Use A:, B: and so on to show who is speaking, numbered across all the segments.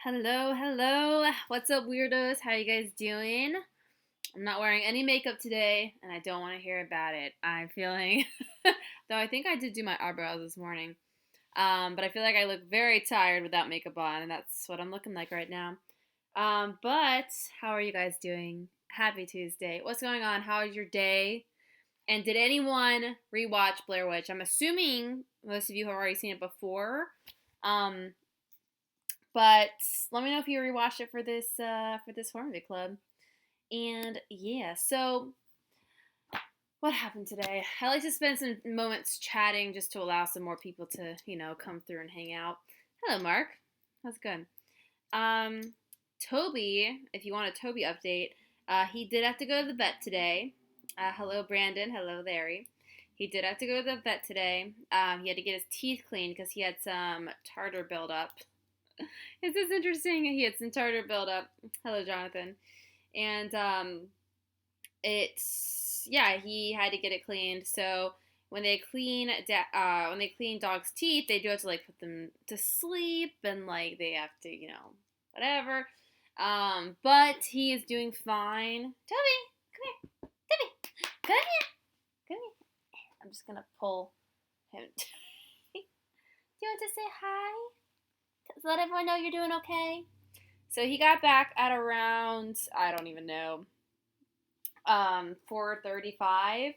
A: Hello, hello. What's up, weirdos? How you guys doing? I'm not wearing any makeup today, and I don't want to hear about it. I'm feeling, though I think I did do my eyebrows this morning, but I feel like I look very tired without makeup on, and that's what I'm looking like right now. But how are you guys doing? Happy Tuesday. What's going on? How is your day? And did anyone rewatch Blair Witch? I'm assuming most of you have already seen it before. Um, but let me know if you rewatched it for this horror movie club. And yeah, so what happened today? I like to spend some moments chatting just to allow some more people to come through and hang out. Hello, Mark. How's it going? Um, Toby, if you want a Toby update, he did have to go to the vet today. Hello, Brandon. Hello, Larry. He did have to go to the vet today. He had to get his teeth cleaned because he had some tartar buildup. It's just interesting. He had some tartar buildup. Hello, Jonathan. And it's yeah, he had to get it cleaned. So when they clean dogs' teeth, they do have to like put them to sleep and like they have to whatever. But he is doing fine. Toby, come here. Toby, come here. Come here. I'm just gonna pull him. Do you want to say hi? Let everyone know you're doing okay. So he got back at around I don't even know 4:35,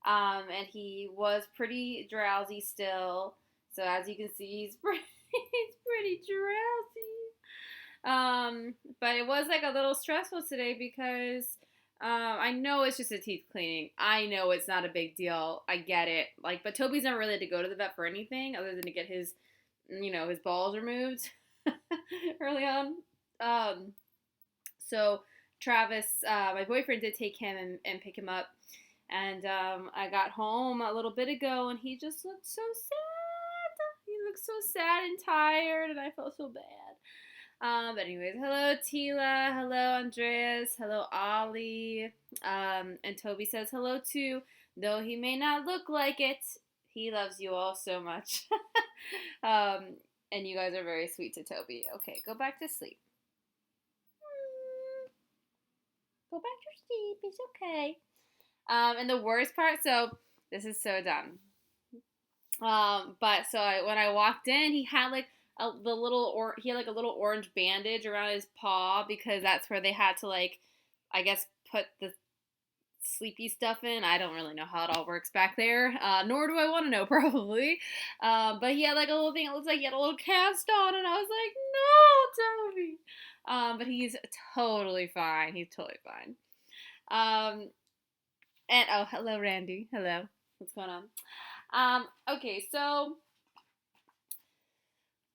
A: and he was pretty drowsy still. So as you can see, he's pretty drowsy. But it was like a little stressful today because I know it's just a teeth cleaning. I know it's not a big deal. I get it. Like, but Toby's never really had to go to the vet for anything other than to get his balls removed early on. Um, so Travis, my boyfriend, did take him and pick him up, and I got home a little bit ago, and he just looked so sad. He looked so sad and tired, and I felt so bad. But anyways, hello Tila, hello Andreas, hello Ollie, and Toby says hello too, though he may not look like it. He loves you all so much. um, and you guys are very sweet to Toby. Okay, go back to sleep. Go back to sleep. It's okay. And the worst part, so this is so dumb. But so when I walked in, he had like he had like a little orange bandage around his paw because that's where they had to like, I guess, put the sleepy stuff in. I don't really know how it all works back there, nor do I want to know probably. But he had like a little thing. It looks like he had a little cast on, and I was like, no, Toby. But he's totally fine. He's totally fine. Um, and oh, hello, Randy. Hello. What's going on? Okay, so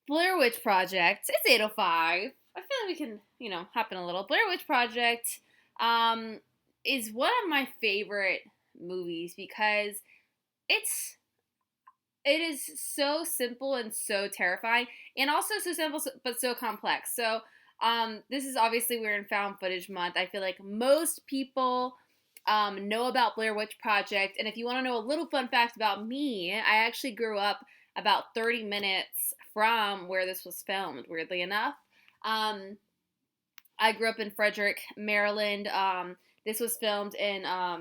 A: Blair Witch Project. It's 8:05. I feel like we can, hop in a little. Blair Witch Project um, is one of my favorite movies because it's it is so simple and so terrifying, and also so simple but so complex. So, this is obviously we're in found footage month. I feel like most people know about Blair Witch Project, and if you want to know a little fun fact about me, I actually grew up about 30 minutes from where this was filmed. Weirdly enough, I grew up in Frederick, Maryland. This was filmed in I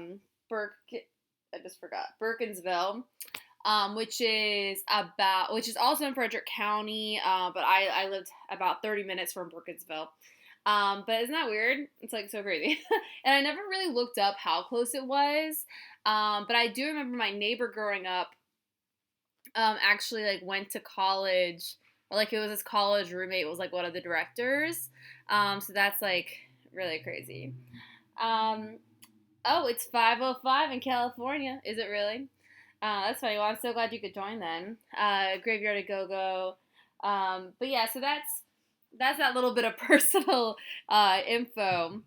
A: just forgot Burkensville, which is also in Frederick County. But I lived about 30 minutes from Burkensville. But isn't that weird? It's like so crazy. And I never really looked up how close it was. But I do remember my neighbor growing up, actually like went to college, or like it was his college roommate was like one of the directors. So that's like really crazy. Um, oh, it's 5:05 in California. Is it really? That's funny. Well, I'm so glad you could join then. Graveyard a Go Go. But yeah, so that's that little bit of personal info.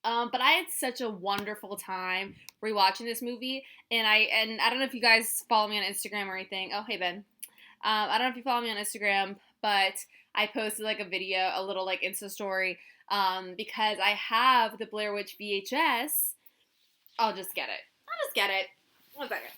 A: But I had such a wonderful time rewatching this movie, and I don't know if you guys follow me on Instagram or anything. Oh, hey Ben. I don't know if you follow me on Instagram, but I posted like a video, a little like Insta story, because I have the Blair Witch VHS. I'll just get it. I'll just get it. One second.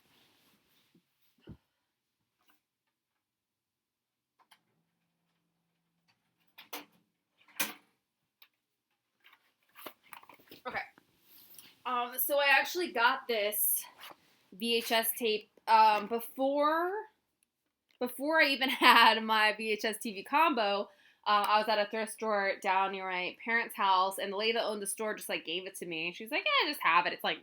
A: So I actually got this VHS tape before I even had my VHS TV combo. I was at a thrift store down near my parents' house, and the lady that owned the store just like gave it to me. She's like, "Yeah, just have it. It's like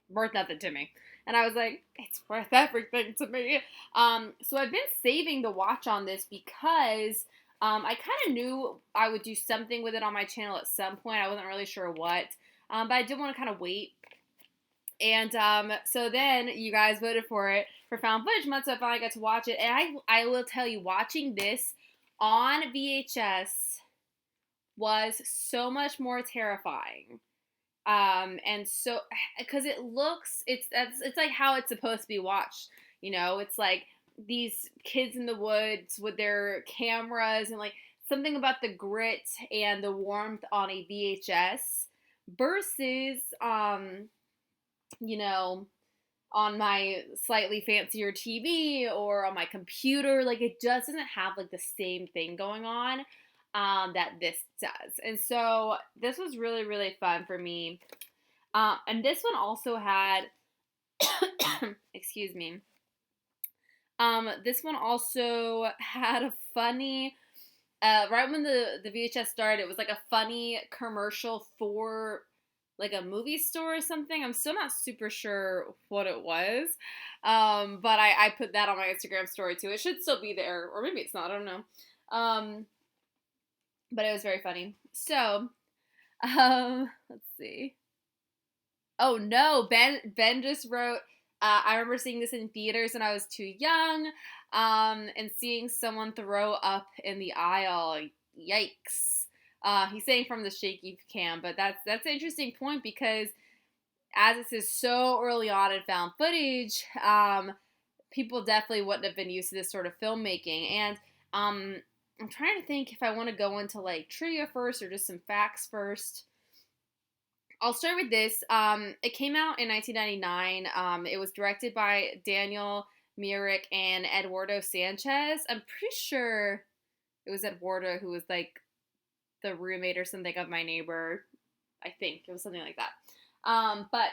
A: worth nothing to me." And I was like, "It's worth everything to me." So I've been saving the watch on this because I kind of knew I would do something with it on my channel at some point. I wasn't really sure what, but I did want to kind of wait. And so then you guys voted for it for Found Footage Month, so I finally got to watch it. And I will tell you, watching this on VHS was so much more terrifying. And so, because it's like how it's supposed to be watched. You know, it's like these kids in the woods with their cameras and like something about the grit and the warmth on a VHS versus, you know, on my slightly fancier TV or on my computer. Like, it just doesn't have like the same thing going on that this does. And so this was really, really fun for me. And this one also had, excuse me. This one also had a funny, right when the VHS started, it was like a funny commercial for like a movie store or something. I'm still not super sure what it was. But I put that on my Instagram story too. It should still be there, or maybe it's not, I don't know. But it was very funny. So, let's see. Oh no, Ben just wrote, I remember seeing this in theaters when I was too young, and seeing someone throw up in the aisle. Yikes. He's saying from the shaky cam, but that's an interesting point because as this is so early on in found footage, people definitely wouldn't have been used to this sort of filmmaking. And I'm trying to think if I want to go into like trivia first or just some facts first. I'll start with this. It came out in 1999. It was directed by Daniel Myrick and Eduardo Sanchez. I'm pretty sure it was Eduardo who was like the roommate or something of my neighbor. I think it was something like that. But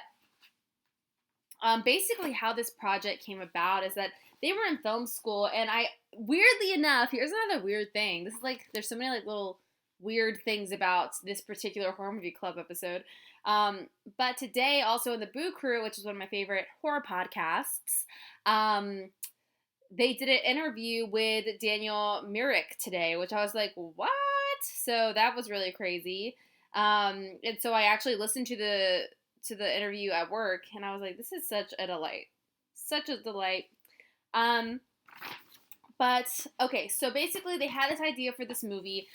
A: basically how this project came about is that they were in film school, and weirdly enough, here's another weird thing. This is like, there's so many like little weird things about this particular horror movie club episode. But today, also in the Boo Crew, which is one of my favorite horror podcasts, they did an interview with Daniel Myrick today, which I was like, what? So that was really crazy. And so I actually listened to the interview at work, and I was like, this is such a delight. Such a delight. But, okay, so basically they had this idea for this movie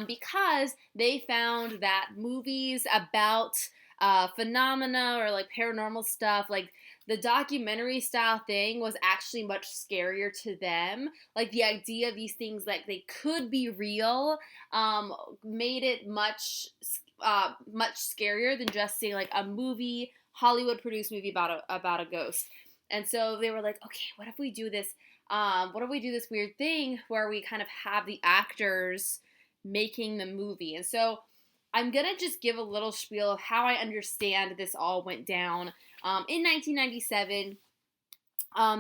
A: because they found that movies about phenomena or like paranormal stuff, like the documentary style thing was actually much scarier to them. Like the idea of these things like they could be real made it much scarier than just seeing like a movie, Hollywood produced movie about a ghost. And so they were like, okay, what if we do this? What if we do this weird thing where we kind of have the actors making the movie? And so I'm going to just give a little spiel of how I understand this all went down. In 1997,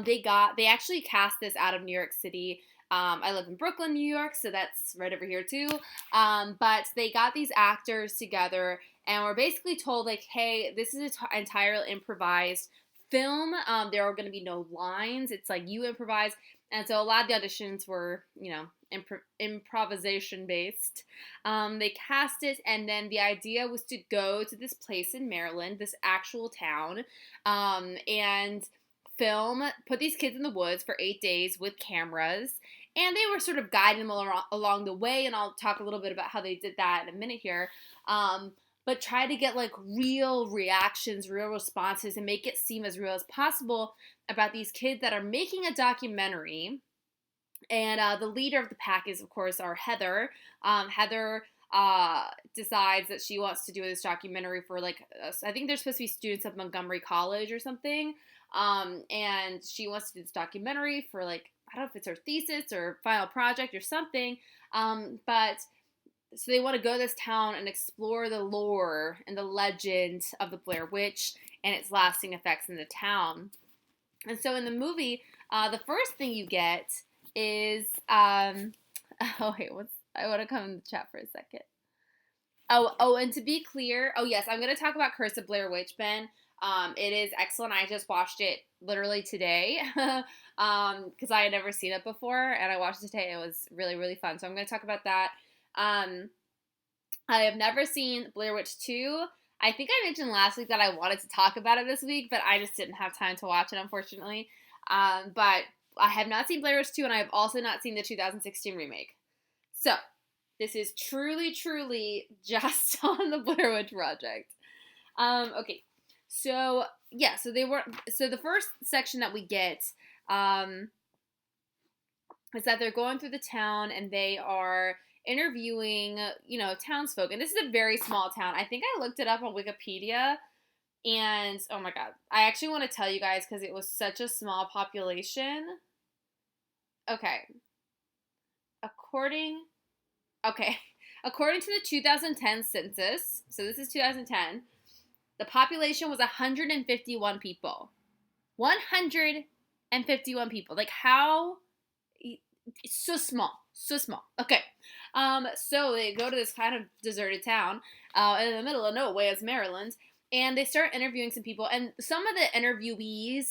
A: they actually cast this out of New York City. I live in Brooklyn, New York, so that's right over here too. But they got these actors together and were basically told like, hey, this is an entirely improvised film. There are going to be no lines. It's like you improvise. And so a lot of the auditions were, you know, improvisation based. They cast it, and then the idea was to go to this place in Maryland, this actual town, and film, put these kids in the woods for 8 days with cameras. And they were sort of guiding them along the way, and I'll talk a little bit about how they did that in a minute here. But try to get like real reactions, real responses, and make it seem as real as possible about these kids that are making a documentary. And the leader of the pack is, of course, our Heather. Heather decides that she wants to do this documentary for like, I think they're supposed to be students of Montgomery College or something. And she wants to do this documentary for like, I don't know if it's her thesis or final project or something. But so they want to go to this town and explore the lore and the legend of the Blair Witch. and its lasting effects in the town. And so in the movie, the first thing you get is oh wait, I want to come in the chat for a second. And to be clear, yes, I'm going to talk about Curse of Blair Witch, Ben. It is excellent. I just watched it literally today because I had never seen it before, and I watched it today. It was really, really fun. So I'm going to talk about that. I have never seen Blair Witch 2. I think I mentioned last week that I wanted to talk about it this week, but I just didn't have time to watch it, unfortunately. But I have not seen Blair Witch 2, and I have also not seen the 2016 remake. So this is truly, truly just on the Blair Witch Project. Okay, so yeah, so the first section that we get is that they're going through the town and they are interviewing, townsfolk. And this is a very small town. I think I looked it up on Wikipedia, and oh my god, I actually want to tell you guys because it was such a small population. Okay, according to the 2010 census, so this is 2010, the population was 151 people. 151 people. Like, how? It's so small. So small. Okay. So they go to this kind of deserted town in the middle of nowhere, it's Maryland, and they start interviewing some people. And some of the interviewees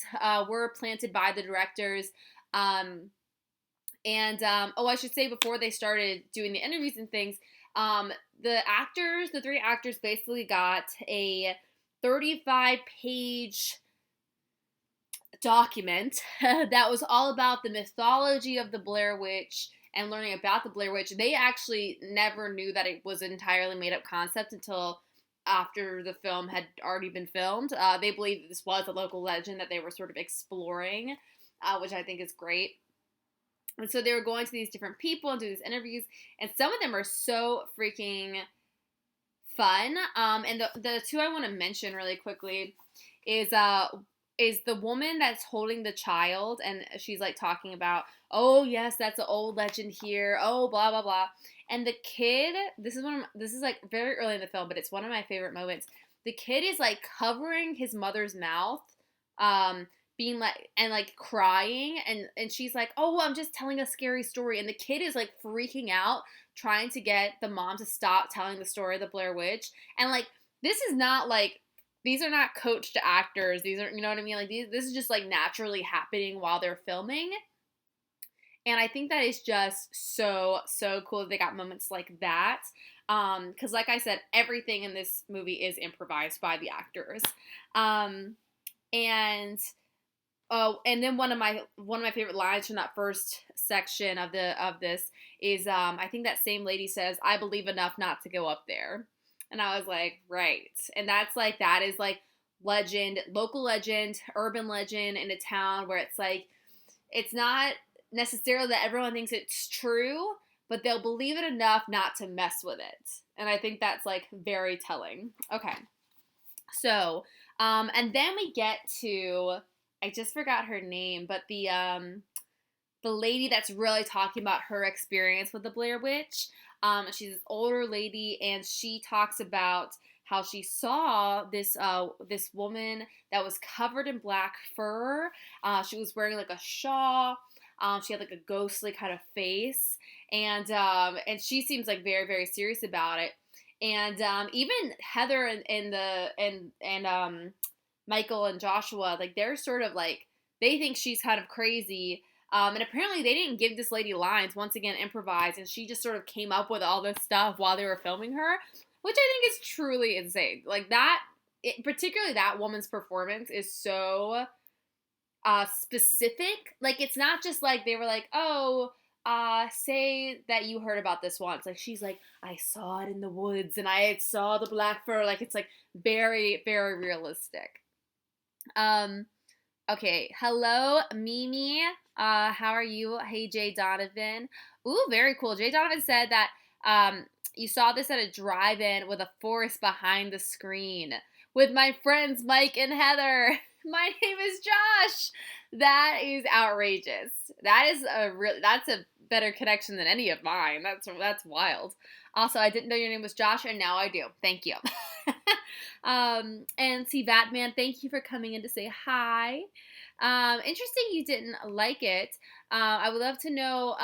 A: were planted by the directors. I should say before they started doing the interviews and things, the three actors basically got a 35-page document that was all about the mythology of the Blair Witch and learning about the Blair Witch. They actually never knew that it was an entirely made-up concept until after the film had already been filmed. They believed that this was a local legend that they were sort of exploring, which I think is great. And so they were going to these different people and doing these interviews, and some of them are so freaking fun. And the two I want to mention really quickly is the woman that's holding the child, and she's like talking about, oh yes, that's an old legend here, oh blah blah blah. And the kid, this is like very early in the film, but it's one of my favorite moments. The kid is like covering his mother's mouth, being like, and like crying, and she's like, oh, I'm just telling a scary story, and the kid is like freaking out, trying to get the mom to stop telling the story of the Blair Witch. And like, this is not like, these are not coached actors, these are, you know what I mean, like this is just like naturally happening while they're filming. And I think that is just so cool that they got moments like that, because like I said, everything in this movie is improvised by the actors. And then one of my favorite lines from that first section of this is, I think that same lady says, "I believe enough not to go up there," and I was like, right, and that is like legend, local legend, urban legend in a town where it's like, it's not necessarily that everyone thinks it's true, but they'll believe it enough not to mess with it, and I think that's like very telling. Okay, so and then we get to, I just forgot her name, but the lady that's really talking about her experience with the Blair Witch. She's this older lady, and she talks about how she saw this woman that was covered in black fur. She was wearing like a shawl. She had like a ghostly kind of face, and she seems like very, very serious about it. And even Heather and Michael and Joshua, like, they're sort of like, they think she's kind of crazy. And apparently they didn't give this lady lines, once again improvised, and she just sort of came up with all this stuff while they were filming her, which I think is truly insane. Like that, particularly that woman's performance is so specific. Like, it's not just like they were like, oh, say that you heard about this once. Like, she's like, I saw it in the woods and I saw the black fur. Like, it's like very, very realistic. Okay. Hello, Mimi. How are you? Hey, Jay Donovan. Ooh, very cool. Jay Donovan said that, you saw this at a drive-in with a forest behind the screen with my friends Mike and Heather. My name is Josh. That is outrageous. That's a better connection than any of mine. That's wild. Also, I didn't know your name was Josh, and now I do. Thank you. And see, Batman, thank you for coming in to say hi. Interesting you didn't like it. I would love to know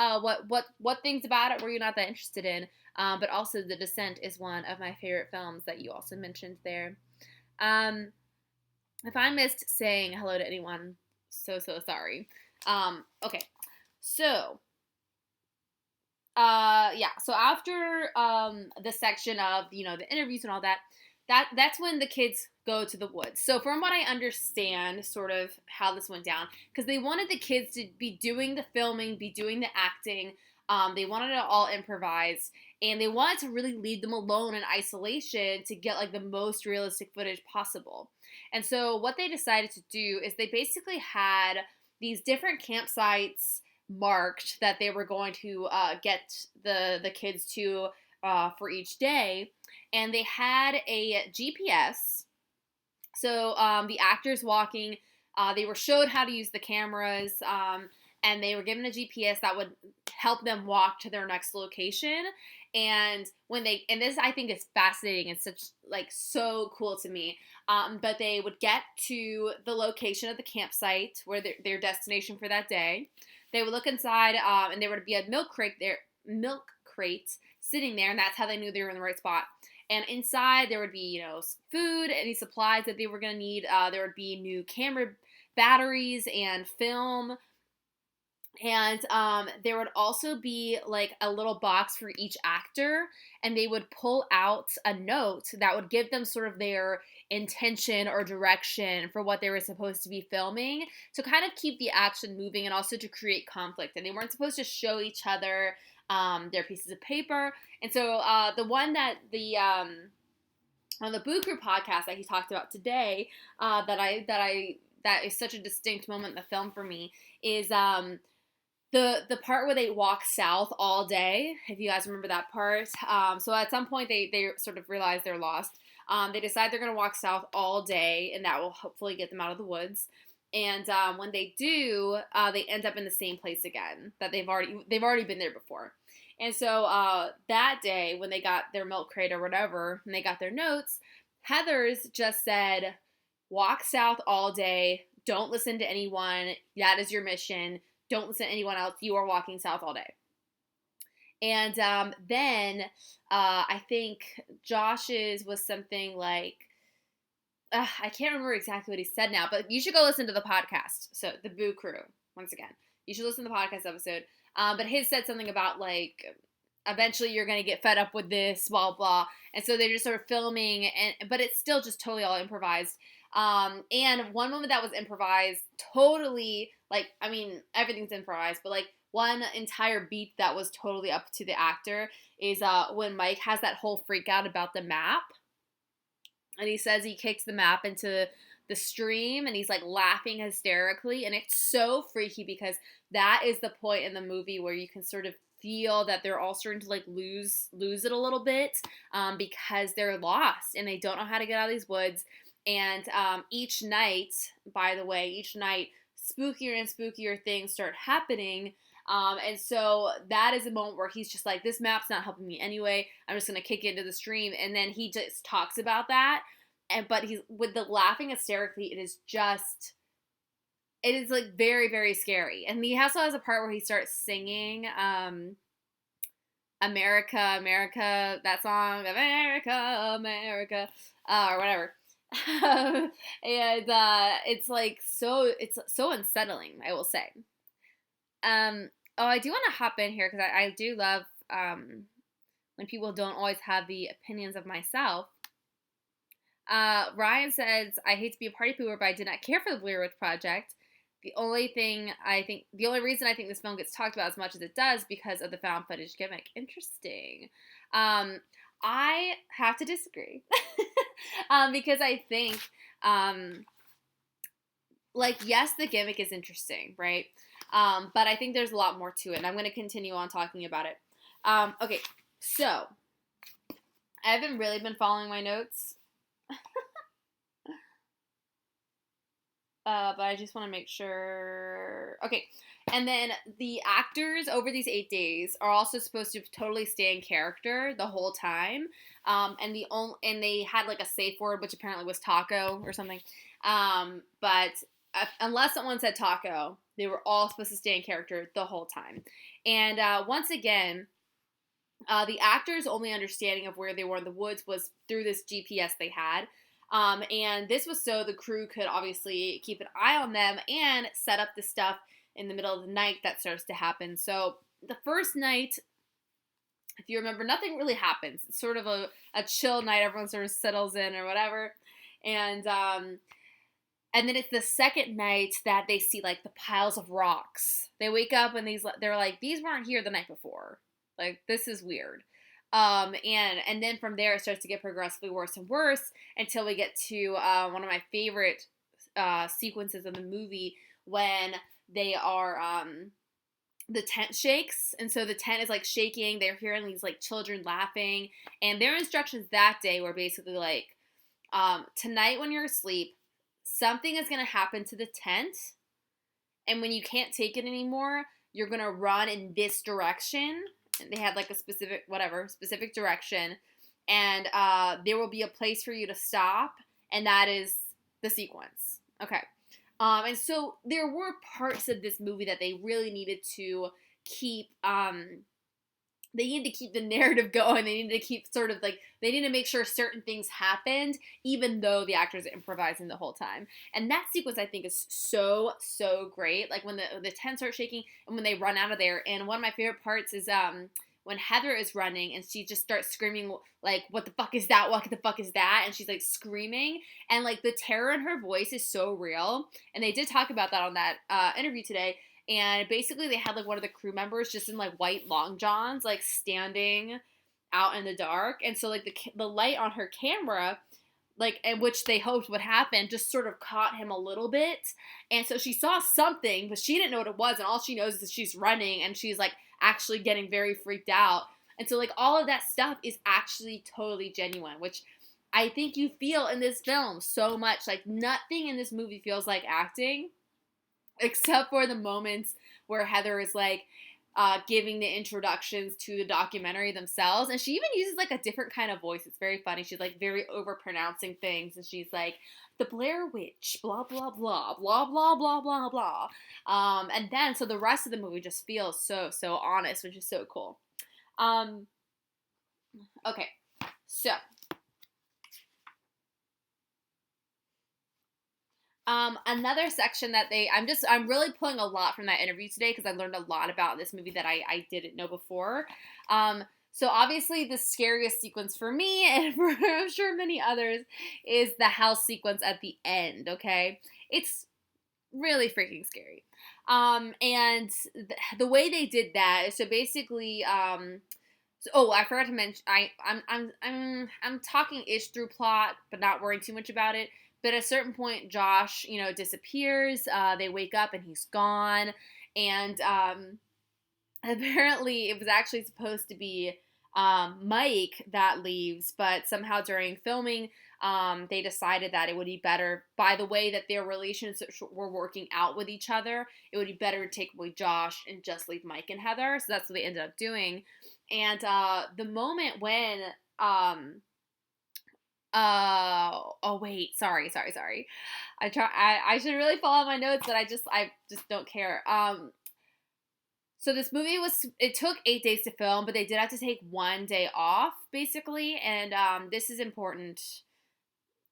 A: what things about it were you not that interested in. But also, The Descent is one of my favorite films that you also mentioned there. Um, if I missed saying hello to anyone, so sorry. Okay, so yeah, so after the section of the interviews and all that, that's when the kids go to the woods. So from what I understand, sort of how this went down, because they wanted the kids to be doing the filming, be doing the acting. They wanted it all improvised, and they wanted to really leave them alone in isolation to get like the most realistic footage possible. And so what they decided to do is they basically had these different campsites marked that they were going to get the kids to for each day, and they had a GPS. So the actors walking, they were showed how to use the cameras, and they were given a GPS that would help them walk to their next location. And and this I think is fascinating and such like so cool to me. But they would get to the location of the campsite where their destination for that day. They would look inside, and there would be a milk crate sitting there, and that's how they knew they were in the right spot. And inside there would be, food, any supplies that they were going to need. There would be new camera batteries and film. And there would also be like a little box for each actor, and they would pull out a note that would give them sort of their intention or direction for what they were supposed to be filming to kind of keep the action moving and also to create conflict. And they weren't supposed to show each other their pieces of paper. And so the one that on the Boo Crew podcast that he talked about today, that is such a distinct moment in the film for me is the part where they walk south all day, if you guys remember that part. So at some point they sort of realize they're lost. They decide they're going to walk south all day, and that will hopefully get them out of the woods. And when they do, they end up in the same place again that they've already been there before. And so that day, when they got their milk crate or whatever, and they got their notes, Heather's just said, "Walk south all day. Don't listen to anyone. That is your mission. Don't listen to anyone else. You are walking south all day." And then I think Josh's was something like, I can't remember exactly what he said now, but you should go listen to the podcast. So the Boo Crew, once again, you should listen to the podcast episode. But his said something about like, eventually you're going to get fed up with this, blah, blah. And so they're just sort of filming, but it's still just totally all improvised. And one moment that was improvised, totally, like, I mean, everything's improvised, but like one entire beat that was totally up to the actor is when Mike has that whole freak out about the map. And he says he kicks the map into the stream, and he's like laughing hysterically. And it's so freaky because that is the point in the movie where you can sort of feel that they're all starting to like lose it a little bit, because they're lost and they don't know how to get out of these woods. And each night, by the way, spookier and spookier things start happening. And so that is a moment where he's just like, this map's not helping me anyway. I'm just going to kick it into the stream. And then he just talks about that. But he's with the laughing hysterically. It is like very, very scary. And he also has a part where he starts singing, America, America, that song, America, America, or whatever. And it's like it's so unsettling, I will say. I do want to hop in here because I do love when people don't always have the opinions of myself. Ryan says, "I hate to be a party pooper, but I did not care for the Blair Witch Project. The only reason I think this film gets talked about as much as it does because of the found footage gimmick." Interesting. I have to disagree. Because I think, yes, the gimmick is interesting, right? But I think there's a lot more to it, and I'm going to continue on talking about it. Okay, so I haven't really been following my notes. But I just want to make sure. Okay. And then the actors over these 8 days are also supposed to totally stay in character the whole time. And they had like a safe word, which apparently was taco or something. But unless someone said taco, they were all supposed to stay in character the whole time. And once again, the actors' only understanding of where they were in the woods was through this GPS they had. And this was so the crew could obviously keep an eye on them and set up the stuff in the middle of the night that starts to happen. So the first night, if you remember, nothing really happens. It's sort of a chill night. Everyone sort of settles in or whatever. And then it's the second night that they see like the piles of rocks. They wake up and they're like, these weren't here the night before. Like, this is weird. And then from there it starts to get progressively worse and worse until we get to one of my favorite sequences of the movie when they are the tent shakes, and so the tent is like shaking. They're hearing these like children laughing, and their instructions that day were basically like, tonight when you're asleep, something is going to happen to the tent, and when you can't take it anymore, you're going to run in this direction. And they had like a specific direction, and there will be a place for you to stop, and that is the sequence. Okay. And so there were parts of this movie that they really needed to keep, they needed to keep the narrative going. They needed to keep sort of like, they needed to make sure certain things happened, even though the actors are improvising the whole time. And that sequence, I think, is so, so great. Like when the tent starts shaking and when they run out of there. And one of my favorite parts is, when Heather is running and she just starts screaming like, what the fuck is that? What the fuck is that? And she's like screaming, and like the terror in her voice is so real. And they did talk about that on that interview today. And basically they had like one of the crew members just in like white long johns, like standing out in the dark. And so like the light on her camera, like, and which they hoped would happen, just sort of caught him a little bit. And so she saw something, but she didn't know what it was. And all she knows is that she's running and she's like actually getting very freaked out. And so like all of that stuff is actually totally genuine, which I think you feel in this film so much. Like nothing in this movie feels like acting, except for the moments where Heather is like giving the introductions to the documentary themselves. And she even uses like a different kind of voice. It's very funny. She's like very over pronouncing things. And she's like, the Blair Witch, blah, blah, blah, blah, blah, blah, blah, blah. And then, so the rest of the movie just feels so, so honest, which is so cool. Okay, so another section that I'm really pulling a lot from that interview today because I learned a lot about this movie that I didn't know before. So obviously the scariest sequence for me, and for I'm sure many others, is the house sequence at the end, okay? It's really freaking scary. And the way they did that is so basically, I forgot to mention, I'm talking ish through plot, but not worrying too much about it. But at a certain point, Josh, disappears. They wake up and he's gone. And apparently it was actually supposed to be Mike that leaves, but somehow during filming, they decided that it would be better, by the way that their relationships were working out with each other, it would be better to take away Josh and just leave Mike and Heather. So that's what they ended up doing. And the moment when oh wait, sorry. I should really follow my notes, but I just don't care. So this movie it took 8 days to film, but they did have to take 1 day off, basically. And this is important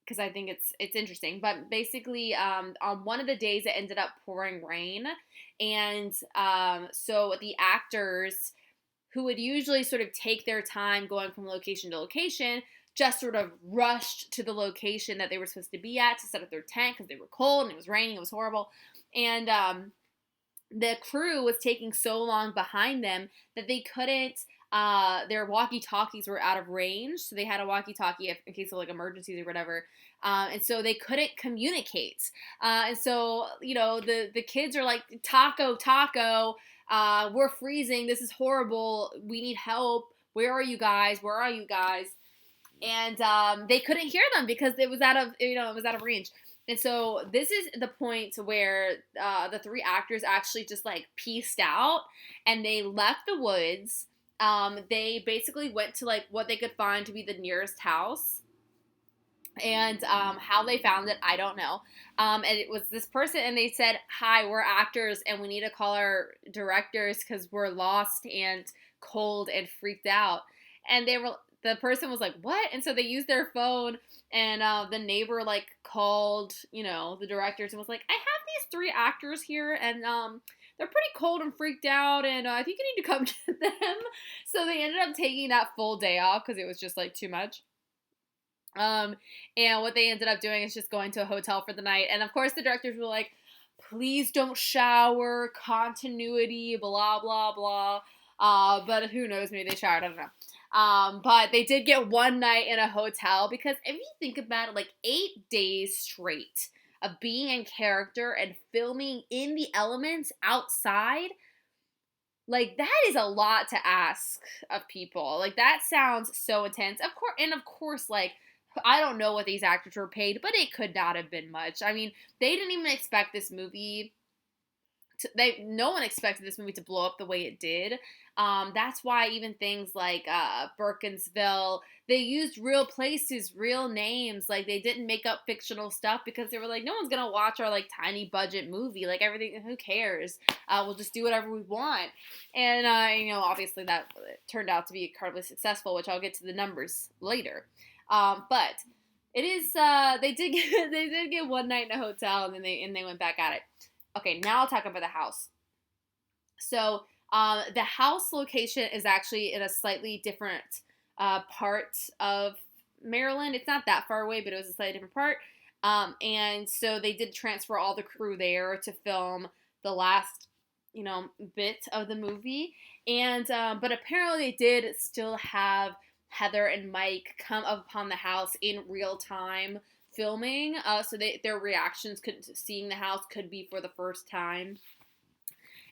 A: because I think it's interesting. But basically, on one of the days it ended up pouring rain. And so the actors who would usually sort of take their time going from location to location just sort of rushed to the location that they were supposed to be at to set up their tent because they were cold and it was raining. It was horrible. And the crew was taking so long behind them that they couldn't, their walkie-talkies were out of range. So they had a walkie-talkie in case of like emergencies or whatever. And so they couldn't communicate. And so, the kids are like, taco, we're freezing. This is horrible. We need help. Where are you guys? And they couldn't hear them because it was out of range. And so this is the point where the three actors actually just like pieced out and they left the woods. They basically went to like what they could find to be the nearest house. And how they found it, I don't know. And it was this person, and they said, "Hi, we're actors, and we need to call our directors because we're lost and cold and freaked out." And the person was like, "What?" And so they used their phone, and the neighbor like called, the directors and was like, "I have these three actors here, and they're pretty cold and freaked out, and I think you need to come get them." So they ended up taking that full day off because it was just like too much. Um, and what they ended up doing is just going to a hotel for the night. And of course, the directors were like, "Please don't shower, continuity, blah, blah, blah." But who knows? Maybe they showered. I don't know. But they did get one night in a hotel because if you think about it, like 8 days straight of being in character and filming in the elements outside, like that is a lot to ask of people. Like that sounds so intense. Of course, like I don't know what these actors were paid, but it could not have been much. I mean, they didn't even expect this movie no one expected this movie to blow up the way it did. That's why even things like Burkensville, they used real places, real names. Like they didn't make up fictional stuff because they were like, no one's gonna watch our like tiny budget movie. Like everything, who cares? We'll just do whatever we want. And obviously that turned out to be incredibly successful, which I'll get to the numbers later. But it is they did get one night in a hotel and then they went back at it. Okay, now I'll talk about the house. So the house location is actually in a slightly different part of Maryland. It's not that far away, but it was a slightly different part. And so they did transfer all the crew there to film the last, bit of the movie. And but apparently they did still have Heather and Mike come up upon the house in real time filming, so their reactions seeing the house could be for the first time.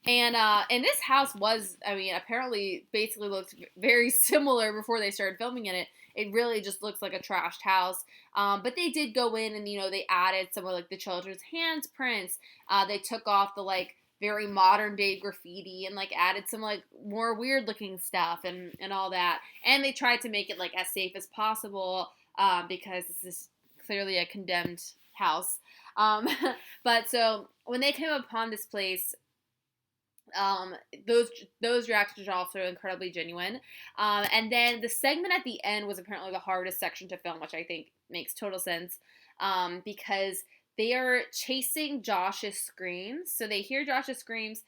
A: And this house was, I mean, apparently basically looked very similar before they started filming in it. It really just looks like a trashed house. But they did go in and, they added some of like the children's handprints. They took off the like very modern day graffiti and like added some like more weird looking stuff and all that. And they tried to make it like as safe as possible because this is clearly a condemned house. But so when they came upon this place, those reactions are also incredibly genuine. And then the segment at the end was apparently the hardest section to film, which I think makes total sense, because they are chasing Josh's screams. So they hear Josh's screams,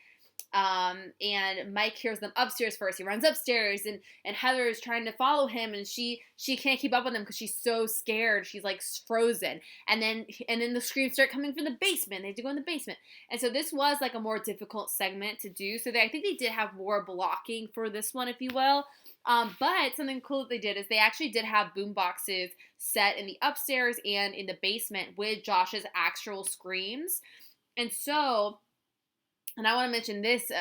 A: and Mike hears them upstairs first. He runs upstairs, and Heather is trying to follow him, and she can't keep up with him because she's so scared. She's like frozen. And then the screams start coming from the basement. They have to go in the basement. And so this was like a more difficult segment to do. So I think they did have more blocking for this one, if you will. But something cool that they did is they actually did have boom boxes set in the upstairs and in the basement with Josh's actual screams. And so, and I want to mention this,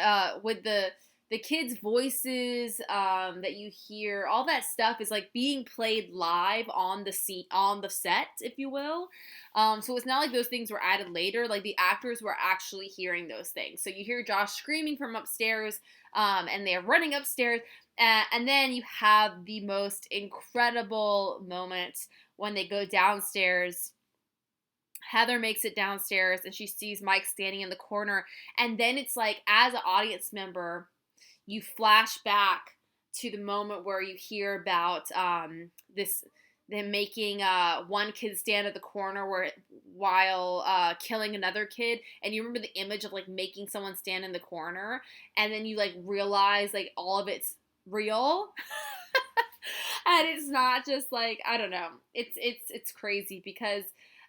A: with the kids' voices that you hear, all that stuff is like being played live on the set, if you will. So it's not like those things were added later. Like the actors were actually hearing those things. So you hear Josh screaming from upstairs, and they're running upstairs. And then you have the most incredible moment when they go downstairs. Heather makes it downstairs and she sees Mike standing in the corner. And then it's like, as an audience member, you flash back to the moment where you hear about them making one kid stand at the corner while killing another kid. And you remember the image of like making someone stand in the corner. And then you like realize like all of it's real. And it's not just like, I don't know. It's crazy because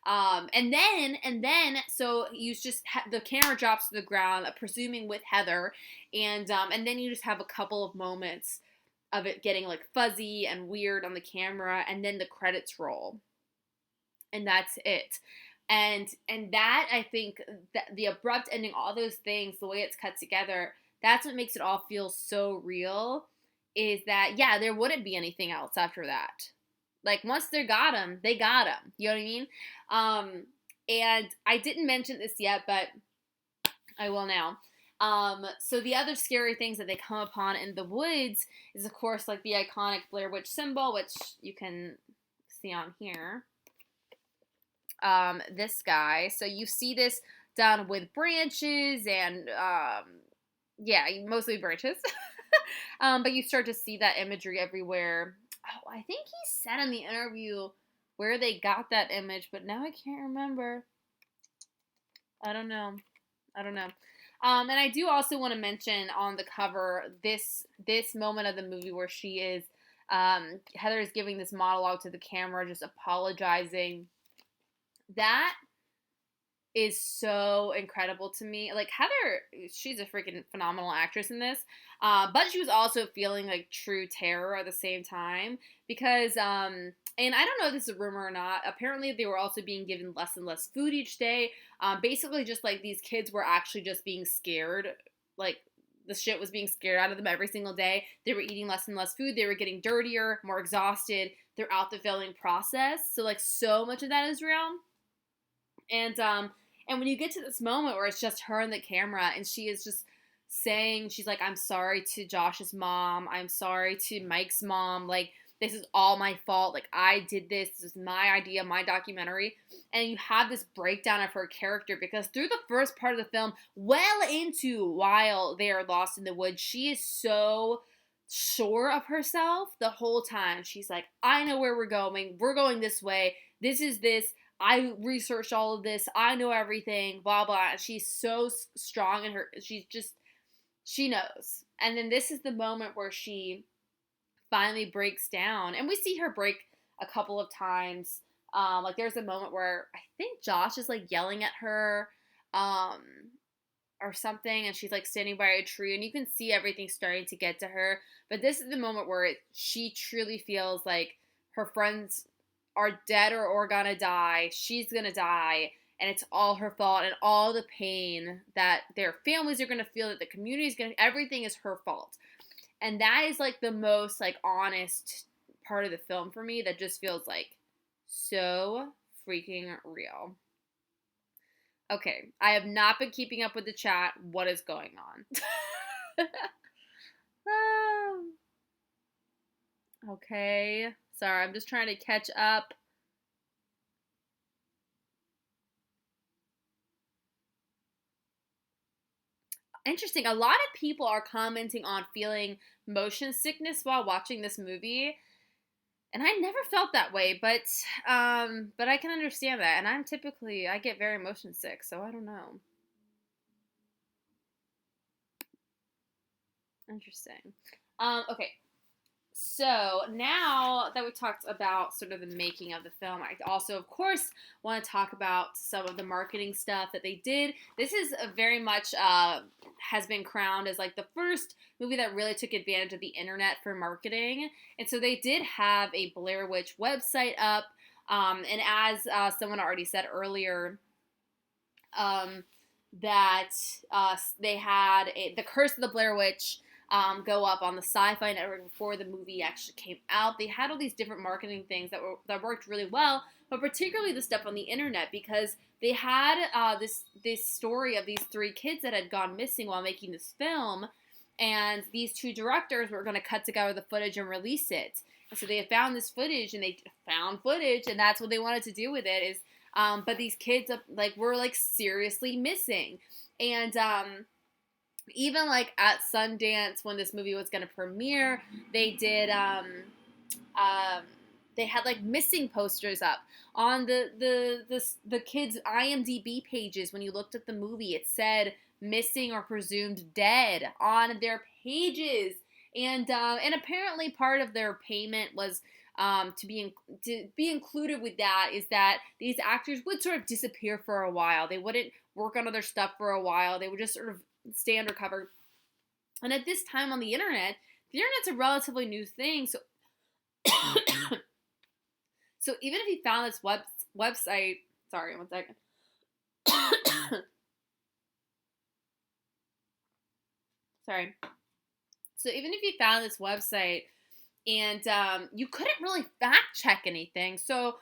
A: and then so you just the camera drops to the ground, presuming with Heather, and then you just have a couple of moments of it getting like fuzzy and weird on the camera, and then the credits roll, and that's it. And that, I think that the abrupt ending, all those things, the way it's cut together, that's what makes it all feel so real. Is that, yeah, there wouldn't be anything else after that. Like, once they got him, they got him. You know what I mean? And I didn't mention this yet, but I will now. So the other scary things that they come upon in the woods is, of course, like the iconic Blair Witch symbol, which you can see on here. This guy. So you see this done with branches and, yeah, mostly branches. But you start to see that imagery everywhere. Oh, I think he said in the interview where they got that image, but now I can't remember. I don't know. I don't know. And I do also want to mention on the cover this moment of the movie where she is Heather is giving this monologue to the camera, just apologizing. That is so incredible to me. Like, Heather, she's a freaking phenomenal actress in this. But she was also feeling like true terror at the same time because and I don't know if this is a rumor or not. Apparently, they were also being given less and less food each day. Basically, just like these kids were actually just being scared. Like, the shit was being scared out of them every single day. They were eating less and less food. They were getting dirtier, more exhausted throughout the filming process. So, like, so much of that is real. And when you get to this moment where it's just her and the camera, and she is just saying, she's like, I'm sorry to Josh's mom. I'm sorry to Mike's mom. Like, this is all my fault. Like, I did this. This is my idea, my documentary. And you have this breakdown of her character because through the first part of the film, well into while they are lost in the woods, she is so sure of herself the whole time. She's like, I know where we're going. We're going this way. This is this. I researched all of this. I know everything. Blah, blah. And she's so strong in her. She knows. And then this is the moment where she finally breaks down. And we see her break a couple of times. Like, there's a moment where I think Josh is, like, yelling at her or something. And she's, like, standing by a tree. And you can see everything starting to get to her. But this is the moment where she truly feels like her friends are dead or gonna die. She's gonna die, and it's all her fault, and all the pain that their families are gonna feel, that the community is gonna, everything is her fault. And that is like the most like honest part of the film for me, that just feels like so freaking real. Okay, I have not been keeping up with the chat. What is going on? Okay. Sorry, I'm just trying to catch up. Interesting. A lot of people are commenting on feeling motion sickness while watching this movie. And I never felt that way, but I can understand that. And I get very motion sick, so I don't know. Interesting. Okay. So now that we talked about sort of the making of the film, I also, of course, want to talk about some of the marketing stuff that they did. This is a very much has been crowned as like the first movie that really took advantage of the internet for marketing. And so they did have a Blair Witch website up. And as someone already said earlier, that they had the Curse of the Blair Witch go up on the Sci-Fi Network before the movie actually came out. They had all these different marketing things that worked really well, but particularly the stuff on the internet, because they had this story of these three kids that had gone missing while making this film, and these two directors were going to cut together the footage and release it. And so they had found this footage, and and that's what they wanted to do with it. Is but these kids were like seriously missing, and even like at Sundance when this movie was going to premiere, they did they had like missing posters up on the kids' IMDb pages. When you looked at the movie, it said missing or presumed dead on their pages, and apparently part of their payment was to be included with that is that these actors would sort of disappear for a while. They wouldn't work on other stuff for a while. They would just sort of stay undercover. And at this time on the internet's a relatively new thing. So, so even if you found this website, sorry, one second. Sorry. So even if you found this website and you couldn't really fact check anything, so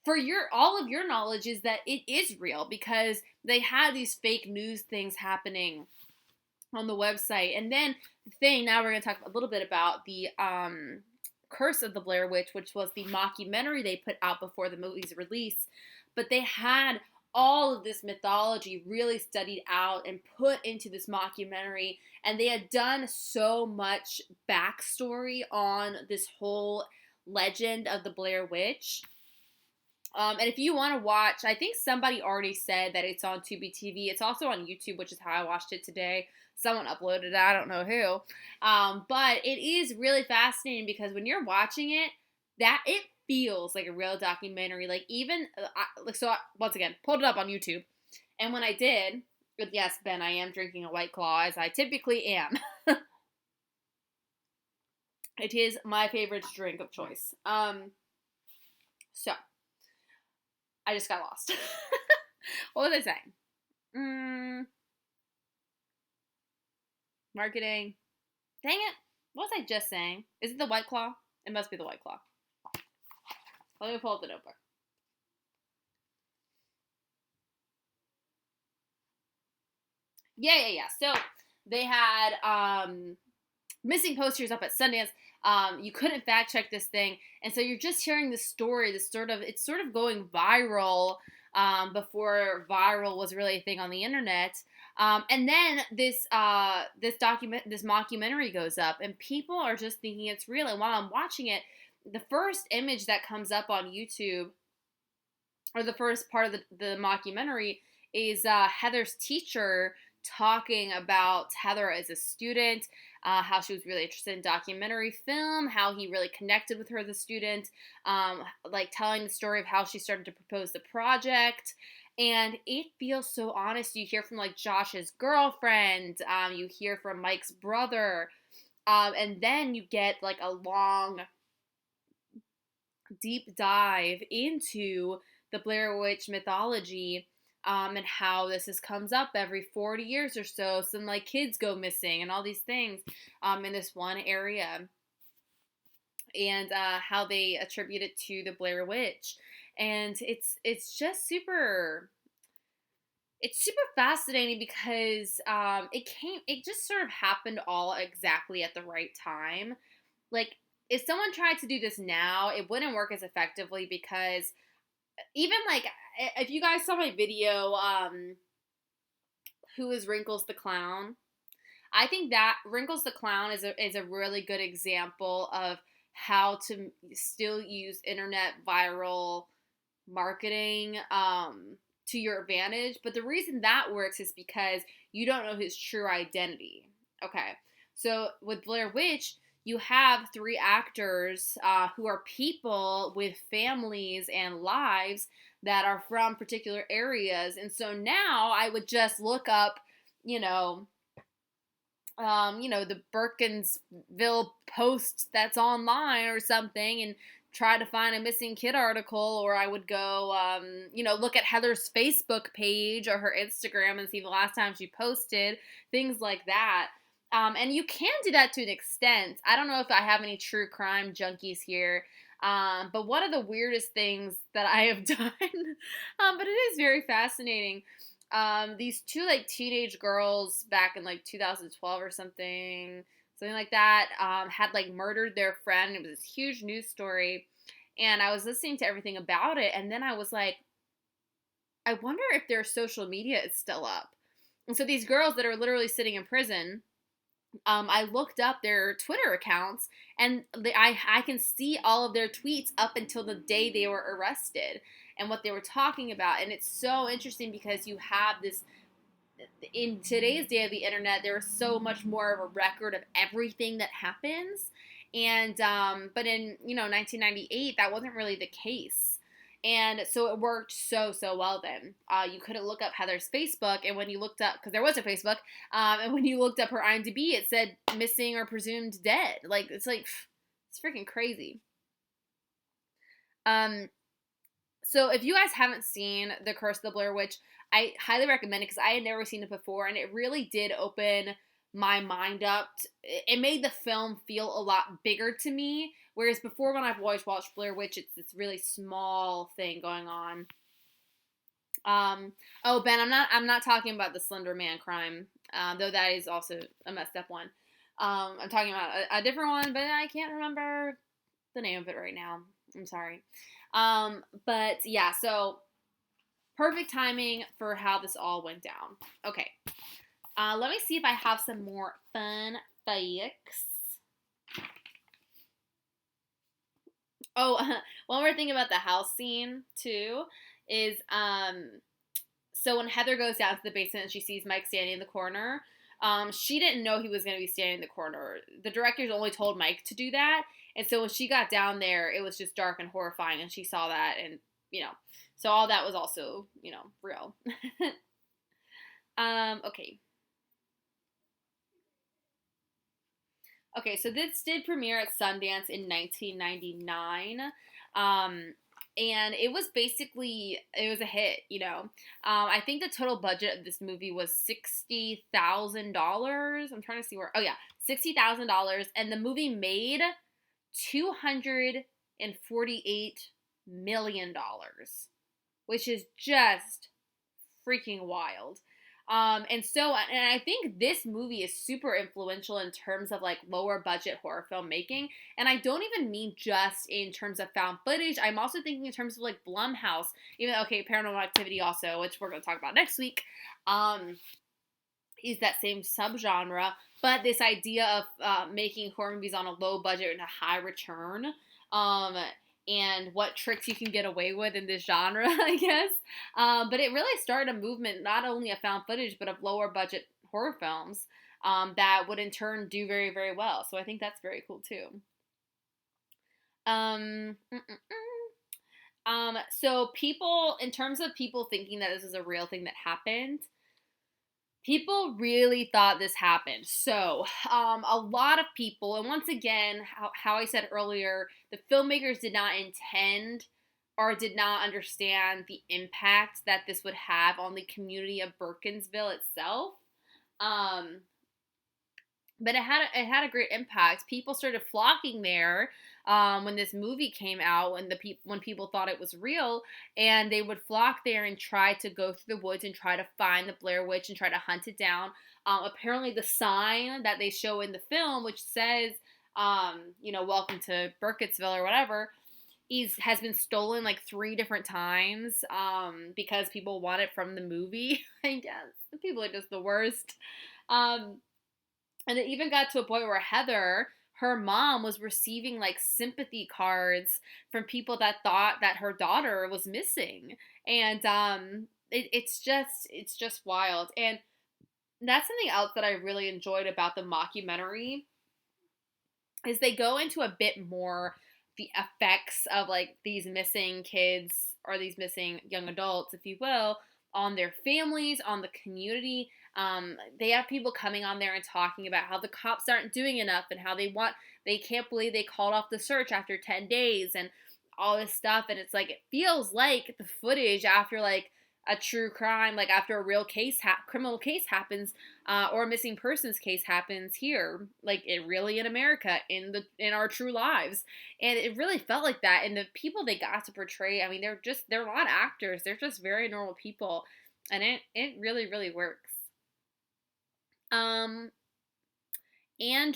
A: for all of your knowledge is that it is real, because they had these fake news things happening on the website. And then now we're going to talk a little bit about the Curse of the Blair Witch, which was the mockumentary they put out before the movie's release. But they had all of this mythology really studied out and put into this mockumentary, and they had done so much backstory on this whole legend of the Blair Witch. And if you want to watch, I think somebody already said that it's on Tubi TV. It's also on YouTube, which is how I watched it today. Someone uploaded it. I don't know who. But it is really fascinating, because when you're watching it, it feels like a real documentary. Like, even, once again, pulled it up on YouTube. And when I did, yes, Ben, I am drinking a White Claw, as I typically am. It is my favorite drink of choice. So, I just got lost. What was I saying? Marketing. Dang it. What was I just saying? Is it the White Claw? It must be the White Claw. Let me pull up the notebook. Yeah. So they had missing posters up at Sundance. You couldn't fact check this thing, and so you're just hearing the story. It's sort of going viral before viral was really a thing on the internet. And then this mockumentary goes up, and people are just thinking it's real. And while I'm watching it, the first image that comes up on YouTube, or the first part of the mockumentary, is Heather's teacher talking about Heather as a student, how she was really interested in documentary film, how he really connected with her as a student, like telling the story of how she started to propose the project. And it feels so honest. You hear from like Josh's girlfriend, you hear from Mike's brother, and then you get like a long, deep dive into the Blair Witch mythology, and how this comes up every 40 years or so. Some like kids go missing and all these things in this one area, and how they attribute it to the Blair Witch. And it's just super fascinating, because it just sort of happened all exactly at the right time. Like, if someone tried to do this now, it wouldn't work as effectively, because even like, if you guys saw my video, Who is Wrinkles the Clown? I think that Wrinkles the Clown is a really good example of how to still use internet viral marketing to your advantage. But the reason that works is because you don't know his true identity. Okay, so with Blair Witch, you have 3 actors who are people with families and lives that are from particular areas. And so now I would just look up, the Burkensville Post that's online or something, and try to find a missing kid article. Or I would go, look at Heather's Facebook page or her Instagram and see the last time she posted, things like that. And you can do that to an extent. I don't know if I have any true crime junkies here, but one of the weirdest things that I have done, but it is very fascinating. These 2 like teenage girls back in like 2012 or something like that, had like murdered their friend. It was this huge news story, and I was listening to everything about it, and then I was like, I wonder if their social media is still up. And so these girls that are literally sitting in prison, I looked up their Twitter accounts, and I can see all of their tweets up until the day they were arrested and what they were talking about. And it's so interesting, because you have this, in today's day of the internet, there is so much more of a record of everything that happens. And but in 1998, that wasn't really the case. And so it worked so well then. You couldn't look up Heather's Facebook, and when you looked up, because there was a Facebook, and when you looked up her IMDb, it said missing or presumed dead. Like, it's freaking crazy. So if you guys haven't seen The Curse of the Blair Witch, I highly recommend it, because I had never seen it before, and it really did open my mind up. It made the film feel a lot bigger to me, Whereas before, when I've always watched Blair Witch, it's this really small thing going on. Oh, Ben, I'm not talking about the Slender Man crime, though that is also a messed up one. I'm talking about a different one, but I can't remember the name of it right now. I'm sorry. But yeah, so perfect timing for how this all went down. Okay. Let me see if I have some more fun facts. Oh, one more thing about the house scene too is so when Heather goes down to the basement and she sees Mike standing in the corner, she didn't know he was going to be standing in the corner. The directors only told Mike to do that, and so when she got down there, it was just dark and horrifying, and she saw that, and so all that was also real. Okay. Okay, so this did premiere at Sundance in 1999. And it was a hit. I think the total budget of this movie was $60,000. I'm trying to see where. Oh, yeah, $60,000. And the movie made $248 million, which is just freaking wild. And I think this movie is super influential in terms of like lower budget horror filmmaking. And I don't even mean just in terms of found footage. I'm also thinking in terms of like Blumhouse, Paranormal Activity also, which we're going to talk about next week, is that same subgenre. But this idea of making horror movies on a low budget and a high return, and what tricks you can get away with in this genre, I guess. But it really started a movement, not only of found footage, but of lower budget horror films that would in turn do very, very well. So I think that's very cool too. So people, in terms of people thinking that this is a real thing that happened, people really thought this happened. So, a lot of people, and once again, how I said earlier, the filmmakers did not intend or did not understand the impact that this would have on the community of Burkensville itself. But it had a great impact. People started flocking there when this movie came out, when people thought it was real, and they would flock there and try to go through the woods and try to find the Blair Witch and try to hunt it down. Apparently, the sign that they show in the film, which says, "Welcome to Burkittsville" or whatever, has been stolen like 3 different times because people want it from the movie. I guess people are just the worst. And it even got to a point where Heather, her mom, was receiving like sympathy cards from people that thought that her daughter was missing. And it's just wild. And that's something else that I really enjoyed about the mockumentary is they go into a bit more the effects of like these missing kids or these missing young adults, if you will, on their families, on the community. They have people coming on there and talking about how the cops aren't doing enough and how they can't believe they called off the search after 10 days and all this stuff. And it's like, it feels like the footage after like a true crime, like after a real criminal case happens, or a missing persons case happens here, like it really in America, in our true lives. And it really felt like that. And the people they got to portray, I mean, they're not actors. They're just very normal people. And it really, really works. And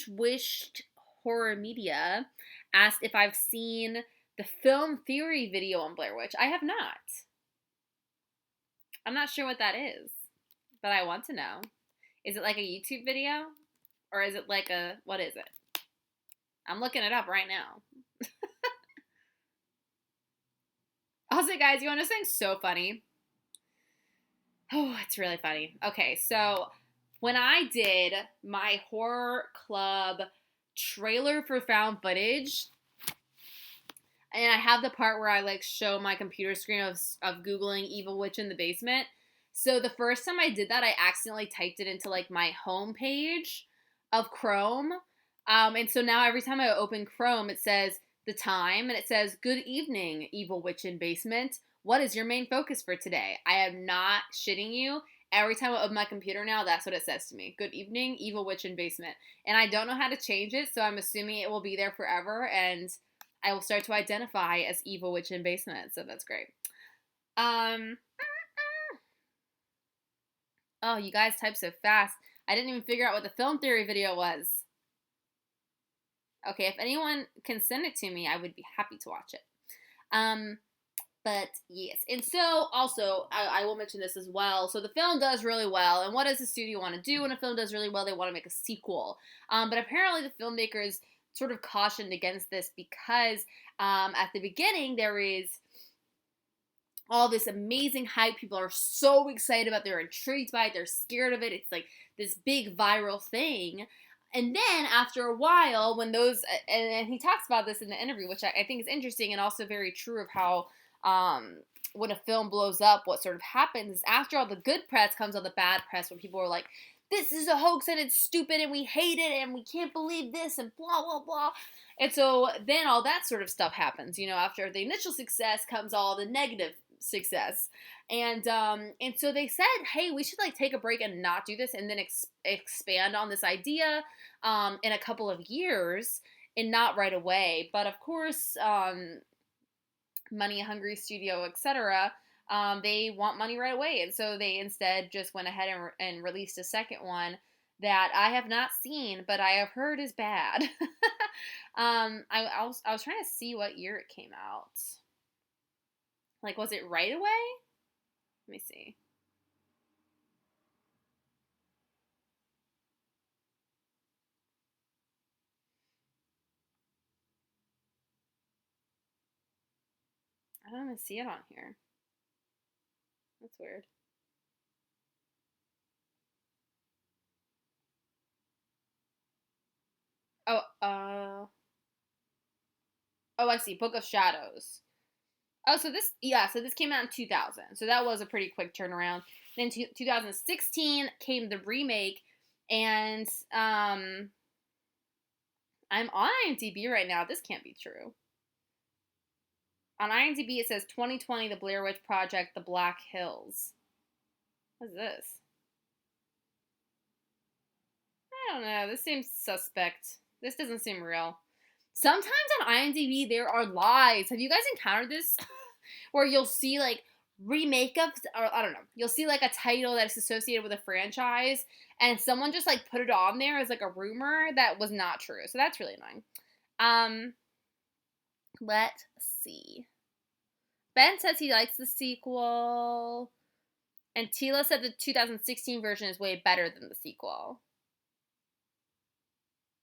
A: Wished Horror Media asked if I've seen the film theory video on Blair Witch. I have not. I'm not sure what that is, but I want to know. Is it like a YouTube video? Or is it like what is it? I'm looking it up right now. Also, guys, you want to know something so funny? Oh, it's really funny. Okay, so when I did my horror club trailer for found footage, and I have the part where I like show my computer screen of Googling Evil Witch in the basement. So the first time I did that, I accidentally typed it into like my home page of Chrome. And so now every time I open Chrome, it says the time and it says, "Good evening, Evil Witch in basement. What is your main focus for today?" I am not shitting you. Every time I open my computer now, that's what it says to me. "Good evening, Evil Witch in basement." And I don't know how to change it, so I'm assuming it will be there forever. And I will start to identify as evil witch in basement, so that's great. Um, oh, you guys type so fast. I didn't even figure out what the film theory video was. Okay, if anyone can send it to me, I would be happy to watch it. But yes, and so also I will mention this as well. So the film does really well, and what does the studio want to do when a film does really well? They want to make a sequel. But apparently the filmmakers sort of cautioned against this because at the beginning there is all this amazing hype. People are so excited about it. They're intrigued by it. They're scared of it. It's like this big viral thing. And then after a while, when those, and he talks about this in the interview, which I think is interesting and also very true of how when a film blows up, what sort of happens is after all the good press comes all the bad press when people are like, this is a hoax and it's stupid and we hate it and we can't believe this and blah, blah, blah. And so then all that sort of stuff happens. After the initial success comes all the negative success. And so they said, hey, we should take a break and not do this and then expand on this idea in a couple of years and not right away. But of course, money hungry studio, etc. They want money right away, and so they instead just went ahead and released a second one that I have not seen, but I have heard is bad. I was trying to see what year it came out. Was it right away? Let me see. I don't even see it on here. That's weird. Oh, I see. Book of Shadows. Oh, so this came out in 2000. So that was a pretty quick turnaround. Then 2016 came the remake, and I'm on IMDb right now. This can't be true. On IMDb, it says 2020, The Blair Witch Project, The Black Hills. What is this? I don't know. This seems suspect. This doesn't seem real. Sometimes on IMDb, there are lies. Have you guys encountered this? Where you'll see, remake of, or I don't know, you'll see, a title that's associated with a franchise, and someone just, put it on there as, a rumor that was not true. So that's really annoying. Let's see. Ben says he likes the sequel. And Tila said the 2016 version is way better than the sequel.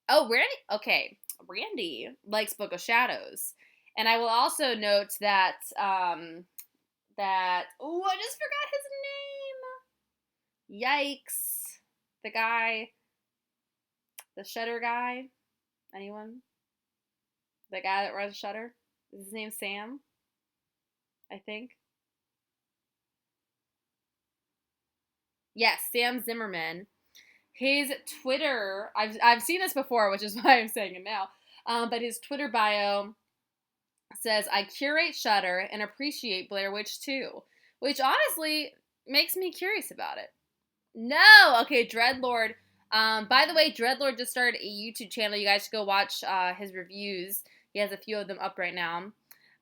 A: Oh, Randy? Okay. Randy likes Book of Shadows. And I will also note that, I just forgot his name. Yikes. The guy, the Shutter guy. Anyone? The guy that runs Shutter? Is his name Sam? I think. Yes, Sam Zimmerman. His Twitter, I've seen this before, which is why I'm saying it now. But his Twitter bio says, I curate Shudder and appreciate Blair Witch 2, which honestly makes me curious about it. No! Okay, Dreadlord. By the way, Dreadlord just started a YouTube channel. You guys should go watch his reviews. He has a few of them up right now.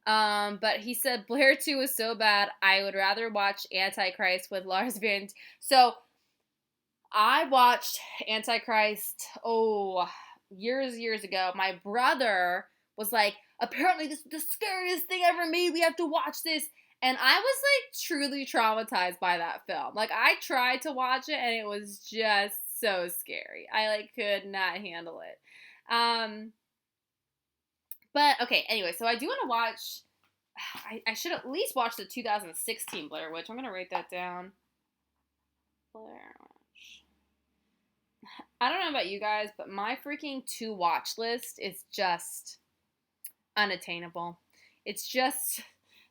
A: But he said Blair 2 was so bad, I would rather watch Antichrist with Lars Van. So I watched Antichrist, years ago. My brother was like, apparently this is the scariest thing ever made. We have to watch this. And I was truly traumatized by that film. I tried to watch it and it was just so scary. I could not handle it. But okay, anyway, so I do want to watch, I should at least watch the 2016 Blair Witch. I'm going to write that down. Blair Witch. I don't know about you guys, but my freaking to watch list is just unattainable. It's just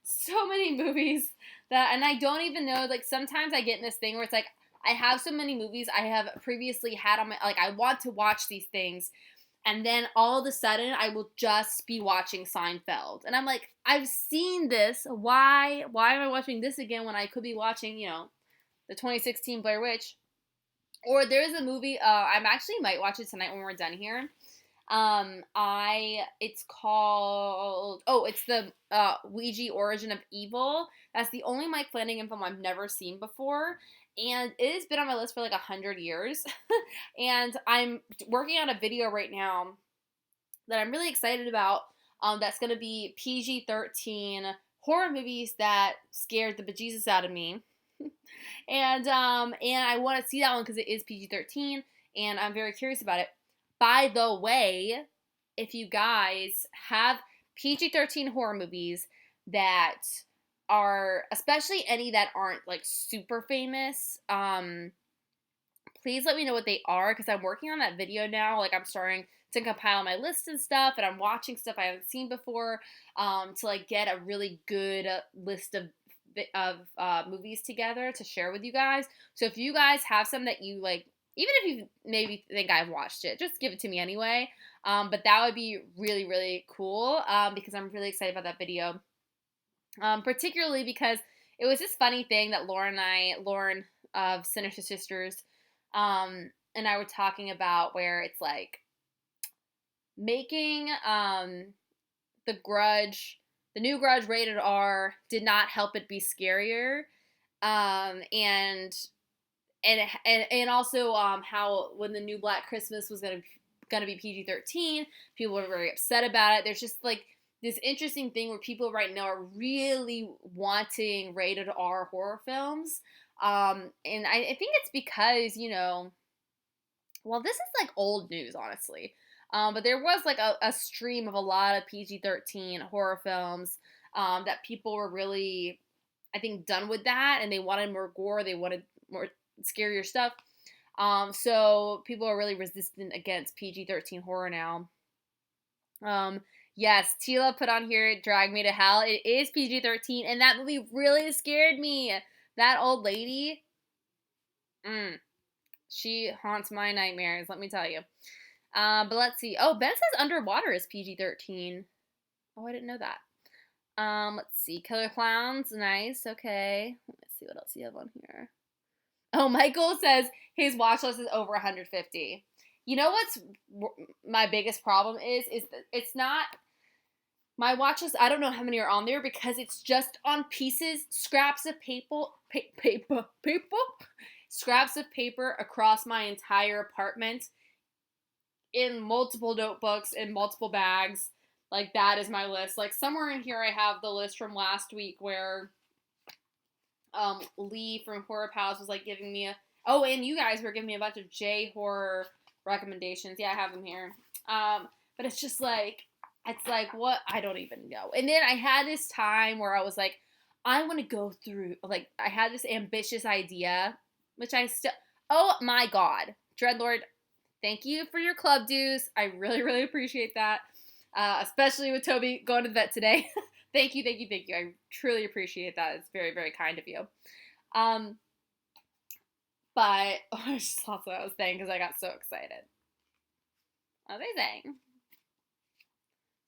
A: so many movies and I don't even know, sometimes I get in this thing where it's I have so many movies I have previously had on my, I want to watch these things, and then all of a sudden I will just be watching Seinfeld. And I'm like, I've seen this. Why am I watching this again when I could be watching, the 2016 Blair Witch? Or there's a movie, I actually might watch it tonight when we're done here. It's called, it's the Ouija Origin of Evil. That's the only Mike Flanagan film I've never seen before, and it has been on my list for like 100 years. And I'm working on a video right now that I'm really excited about. That's gonna be PG-13 horror movies that scared the bejesus out of me. And I want to see that one because it is PG-13, and I'm very curious about it. By the way, if you guys have PG-13 horror movies that are, especially any that aren't like super famous, please let me know what they are because I'm working on that video now. Like, I'm starting to compile my list and stuff, and I'm watching stuff I haven't seen before, to like get a really good list of movies together to share with you guys. So if you guys have some that you like, even if you maybe think I've watched it, just give it to me anyway. But that would be really, really cool, because I'm really excited about that video. Particularly because it was this funny thing that Lauren of Sinister Sisters, and I were talking about, where it's like making the new Grudge rated R did not help it be scarier, and also how when the new Black Christmas was gonna be PG-13, people were very upset about it. There's just like this interesting thing where people right now are really wanting rated R horror films, and I think it's because, well, this is like old news, honestly. But there was like a stream of a lot of PG-13 horror films, that people were really, I think, done with that, and they wanted more gore, they wanted more scarier stuff. So people are really resistant against PG-13 horror now. Yes, Tila put on here, Drag Me to Hell. It is PG-13, and that movie really scared me. That old lady, she haunts my nightmares, let me tell you. But let's see. Oh, Ben says Underwater is PG-13. Oh, I didn't know that. Let's see. Killer Clowns, nice. Okay. Let's see what else you have on here. Oh, Michael says his watch list is over 150. You know what's my biggest problem is that it's not my watch list. I don't know how many are on there because it's just on pieces, scraps of paper, scraps of paper across my entire apartment, in multiple notebooks, in multiple bags. Like, that is my list. Like, somewhere in here I have the list from last week where Lee from Horror Pals was like giving me and you guys were giving me a bunch of J horror recommendations. Yeah, I have them here. But it's just like, what? I don't even know. And then I had this time where I was like, I want to go through, like, I had this ambitious idea, which I still, oh my God, Dreadlord, thank you for your club dues. I really, really appreciate that. Especially with Toby going to the vet today. Thank you. I truly appreciate that. It's very, very kind of you. But I just lost what I was saying because I got so excited. What was I saying?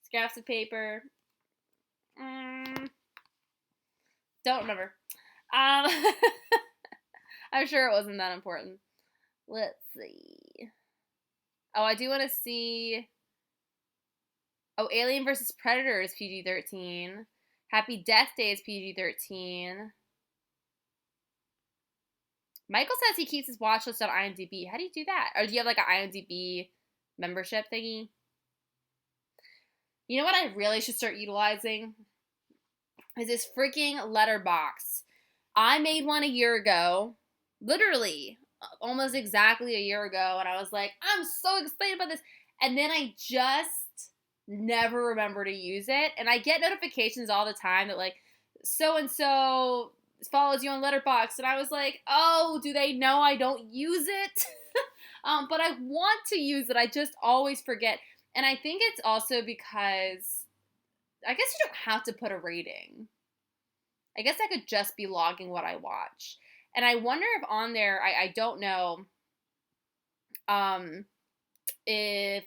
A: Scraps of paper. Don't remember. I'm sure it wasn't that important. Let's see. Oh, I do want to see. Oh, Alien vs. Predator is PG-13. Happy Death Day is PG-13. Michael says he keeps his watch list on IMDb. How do you do that? Or do you have like an IMDb membership thingy? You know what I really should start utilizing? Is this freaking Letterboxd. I made one a year ago. Literally. Almost exactly a year ago. And I was like, I'm so excited about this. And then I just never remember to use it. And I get notifications all the time that like, so-and-so follows you on Letterboxd. And I was like, oh, do they know I don't use it? But I want to use it. I just always forget. And I think it's also because I guess you don't have to put a rating. I guess I could just be logging what I watch. And I wonder if on there, I don't know if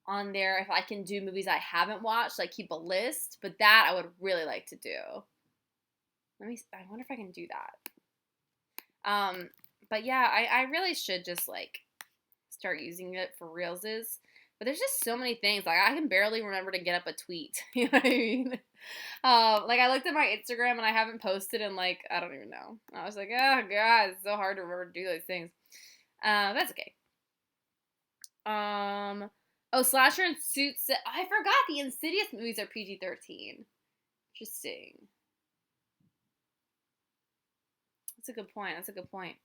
A: on there, if I can do movies I haven't watched, like keep a list. But that I would really like to do. I wonder if I can do that. But yeah, I really should just like start using it for realsies. But there's just so many things. Like, I can barely remember to get up a tweet. You know what I mean? Like, I looked at my Instagram and I haven't posted in, like, I don't even know. I was like, oh, God, it's so hard to remember to do those things. That's okay. Oh, Slasher and Suits. I forgot the Insidious movies are PG-13. Interesting. That's a good point. That's a good point.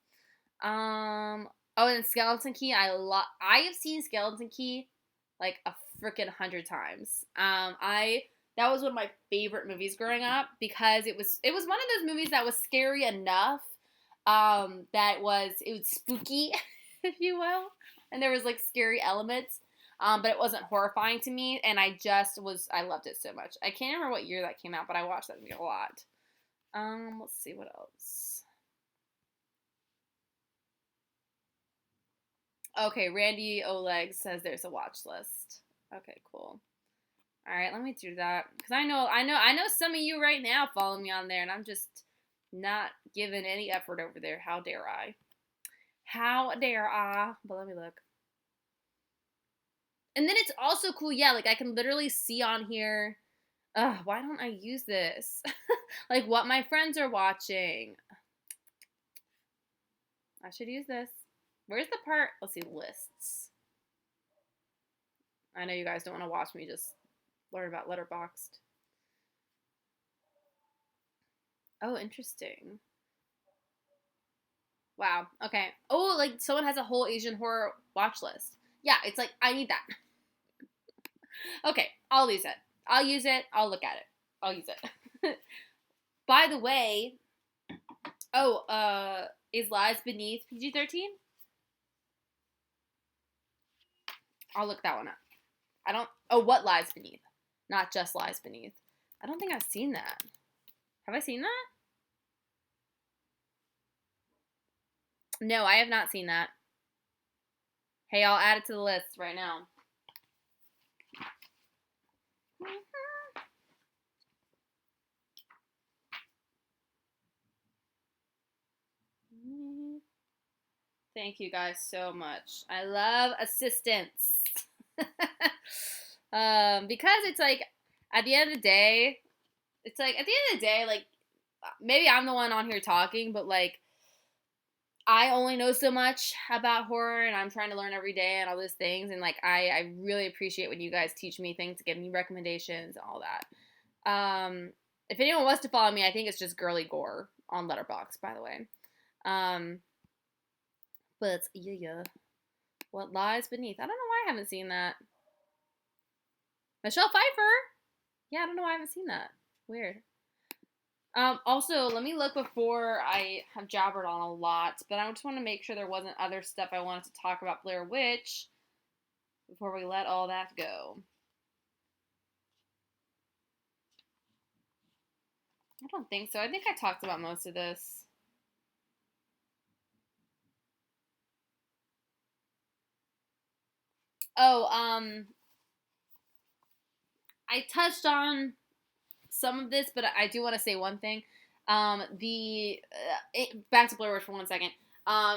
A: Oh, and Skeleton Key. I have seen Skeleton Key like a freaking 100 times. That was one of my favorite movies growing up because it was one of those movies that was scary enough. It was spooky, if you will, and there was like scary elements. But it wasn't horrifying to me, and I loved it so much. I can't remember what year that came out, but I watched that movie a lot. Let's see what else. Okay, Randy Oleg says there's a watch list. Okay, cool. All right, let me do that because I know some of you right now follow me on there, and I'm just not giving any effort over there. How dare I? How dare I? But let me look. And then it's also cool, yeah, like I can literally see on here, why don't I use this? Like what my friends are watching. I should use this. Where's the part? Let's see, lists. I know you guys don't want to watch me just learn about Letterboxd. Oh, interesting. Wow. Okay. Oh, like someone has a whole Asian horror watch list. Yeah, it's like I need that. Okay, I'll use it. I'll use it. I'll look at it. I'll use it. By the way, is Lies Beneath PG-13? I'll look that one up. What Lies Beneath? Not just Lies Beneath. I don't think I've seen that. Have I seen that? No, I have not seen that. Hey, I'll add it to the list right now. Thank you guys so much. I love assistance. Because it's like, at the end of the day, like, maybe I'm the one on here talking, but like, I only know so much about horror and I'm trying to learn every day and all those things. And like, I really appreciate when you guys teach me things, give me recommendations, all that. If anyone wants to follow me, I think it's just Girly Gore on Letterboxd, by the way. But yeah. What Lies Beneath? I don't know why I haven't seen that. Michelle Pfeiffer? Yeah, I don't know why I haven't seen that. Weird. Also, let me look before I have jabbered on a lot, but I just want to make sure there wasn't other stuff I wanted to talk about Blair Witch before we let all that go. I don't think so. I think I talked about most of this. Oh, I touched on some of this, but I do want to say one thing. Back to Blair Witch for 1 second.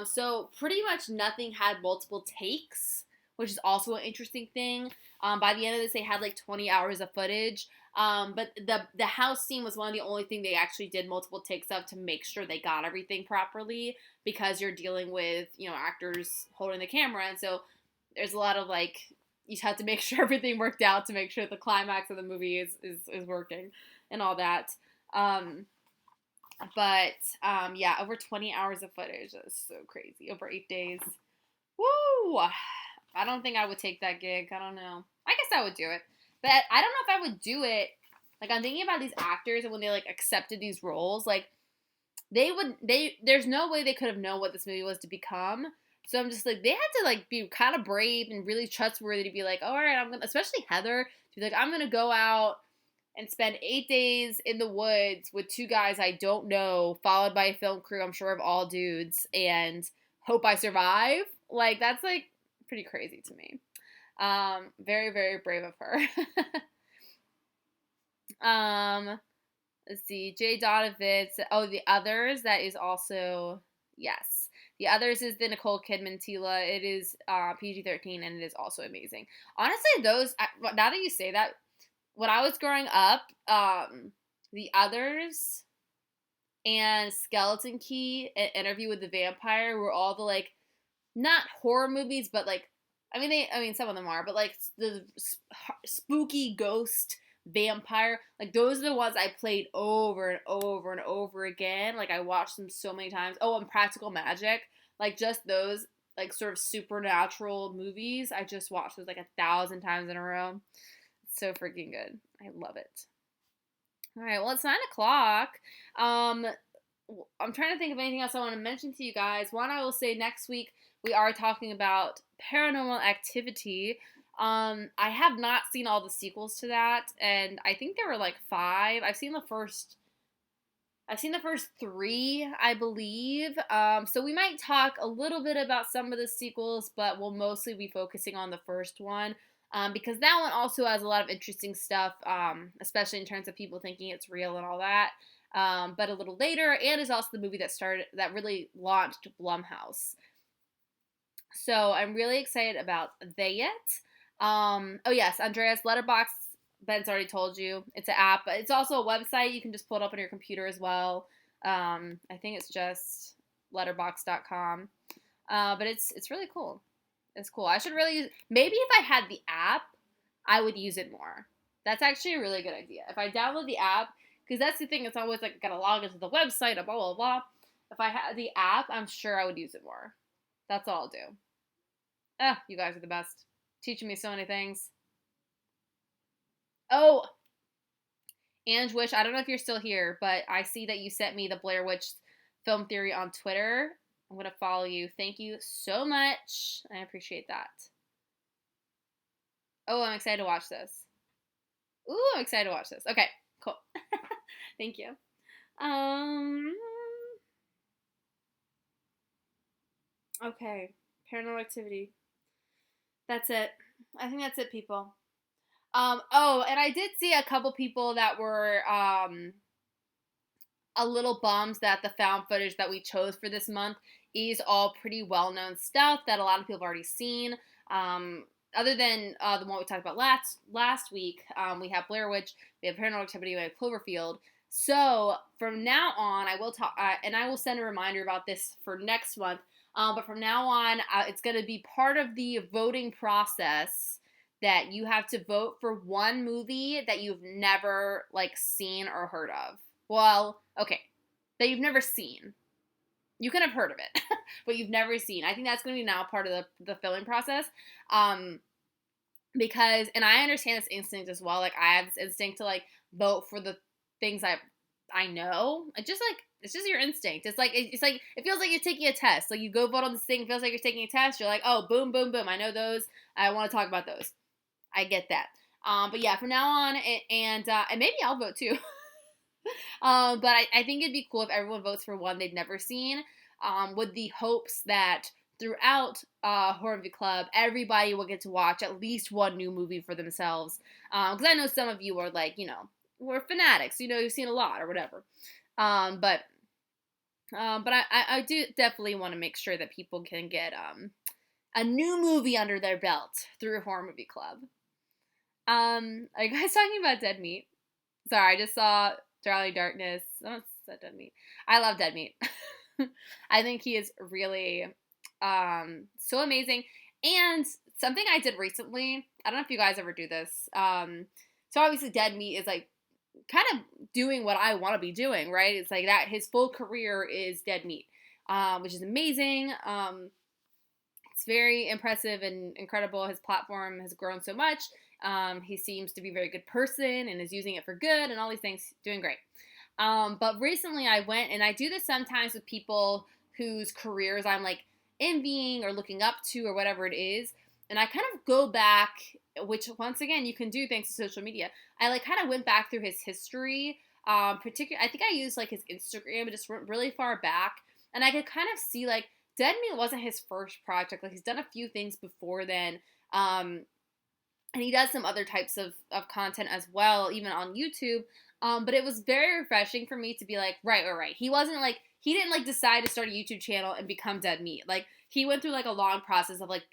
A: So pretty much nothing had multiple takes, which is also an interesting thing. By the end of this, they had like 20 hours of footage. But the house scene was one of the only thing they actually did multiple takes of to make sure they got everything properly, because you're dealing with, actors holding the camera, and so there's a lot of like, you have to make sure everything worked out to make sure the climax of the movie is working and all that. Yeah, over 20 hours of footage. That's so crazy. Over 8 days. Woo! I don't think I would take that gig. I don't know. I guess I would do it. But I don't know if I would do it. Like, I'm thinking about these actors and when they, like, accepted these roles. Like, there's no way they could have known what this movie was to become. So I'm just like, they had to, like, be kind of brave and really trustworthy to be like, all right, especially Heather, to be like, I'm going to go out and spend 8 days in the woods with 2 guys I don't know, followed by a film crew, I'm sure, of all dudes, and hope I survive. Like, that's, like, pretty crazy to me. Very, very brave of her. Let's see. Jay Donovan said, oh, The Others, that is also, yes. The Others is the Nicole Kidman Tila. It is PG-13, and it is also amazing. Honestly, now that you say that, when I was growing up, The Others and Skeleton Key and Interview with the Vampire were all the, like, not horror movies, but, like, I mean, some of them are, but, like, the spooky ghost vampire, like, those are the ones I played over and over and over again. Like, I watched them so many times. Oh, and Practical Magic, like, just those, like, sort of supernatural movies. I just watched those, like, 1,000 times in a row. It's so freaking good. I love it. All right, well, it's 9 o'clock. I'm trying to think of anything else I want to mention to you guys. One, I will say next week we are talking about Paranormal Activity. I have not seen all the sequels to that, and I think there were like 5. I've seen the first 3, I believe. So we might talk a little bit about some of the sequels, but we'll mostly be focusing on the first one. Because that one also has a lot of interesting stuff, especially in terms of people thinking it's real and all that. But a little later, and is also the movie that really launched Blumhouse. So I'm really excited about that. Oh yes, Andreas, Letterboxd, Ben's already told you. It's an app, but it's also a website. You can just pull it up on your computer as well. I think it's just letterboxd.com. But it's really cool. It's cool. I should really use, maybe if I had the app, I would use it more. That's actually a really good idea. If I download the app, because that's the thing, it's always like, gotta log into the website, blah, blah, blah. If I had the app, I'm sure I would use it more. That's all I'll do. You guys are the best. Teaching me so many things. Oh, Ange Wish, I don't know if you're still here, but I see that you sent me the Blair Witch film theory on Twitter. I'm going to follow you. Thank you so much. I appreciate that. Oh, I'm excited to watch this. Ooh, I'm excited to watch this. Okay, cool. Thank you. Okay, Paranormal Activity. That's it. I think that's it, people. Oh, and I did see a couple people that were, a little bummed that the found footage that we chose for this month is all pretty well-known stuff that a lot of people have already seen. Other than the one we talked about last week, we have Blair Witch, we have Paranormal Activity, we have Cloverfield. So from now on, I will talk, and I will send a reminder about this for next month. But from now on, it's going to be part of the voting process that you have to vote for one movie that you've never like seen or heard of. Well, okay, that you've never seen. You can have heard of it, but you've never seen. I think that's going to be now part of the filming process. Because, and I understand this instinct as well. Like, I have this instinct to, like, vote for the things I know. It's just your instinct. It's like, it feels like you're taking a test. Like, you go vote on this thing, it feels like you're taking a test. You're like, oh, boom, boom, boom. I know those. I want to talk about those. I get that. But yeah, from now on, and maybe I'll vote too. But I think it'd be cool if everyone votes for one they've never seen, with the hopes that throughout Horror Movie Club, everybody will get to watch at least one new movie for themselves. Because I know some of you are like, we're fanatics, you've seen a lot or whatever. But I do definitely want to make sure that people can get a new movie under their belt through Horror Movie Club. Are you guys talking about Dead Meat? Sorry, I just saw Drowning Darkness. Oh, it's Dead Meat. I love Dead Meat. I think he is really so amazing. And something I did recently, I don't know if you guys ever do this. So obviously Dead Meat is like kind of doing what I want to be doing, right? It's like that his full career is Dead Meat, which is amazing. It's very impressive and incredible. His platform has grown so much. He seems to be a very good person and is using it for good and all these things. Doing great. But recently I went, and I do this sometimes with people whose careers I'm like envying or looking up to or whatever it is. And I kind of go back, which once again, you can do thanks to social media. I like kind of went back through his history. Particularly, I think I used like his Instagram, but just went really far back. And I could kind of see like Dead Meat wasn't his first project. Like he's done a few things before then. And he does some other types of content as well, even on YouTube. But it was very refreshing for me to be like, right. He wasn't like, he didn't like decide to start a YouTube channel and become dead meat. Like he went through like a long process of like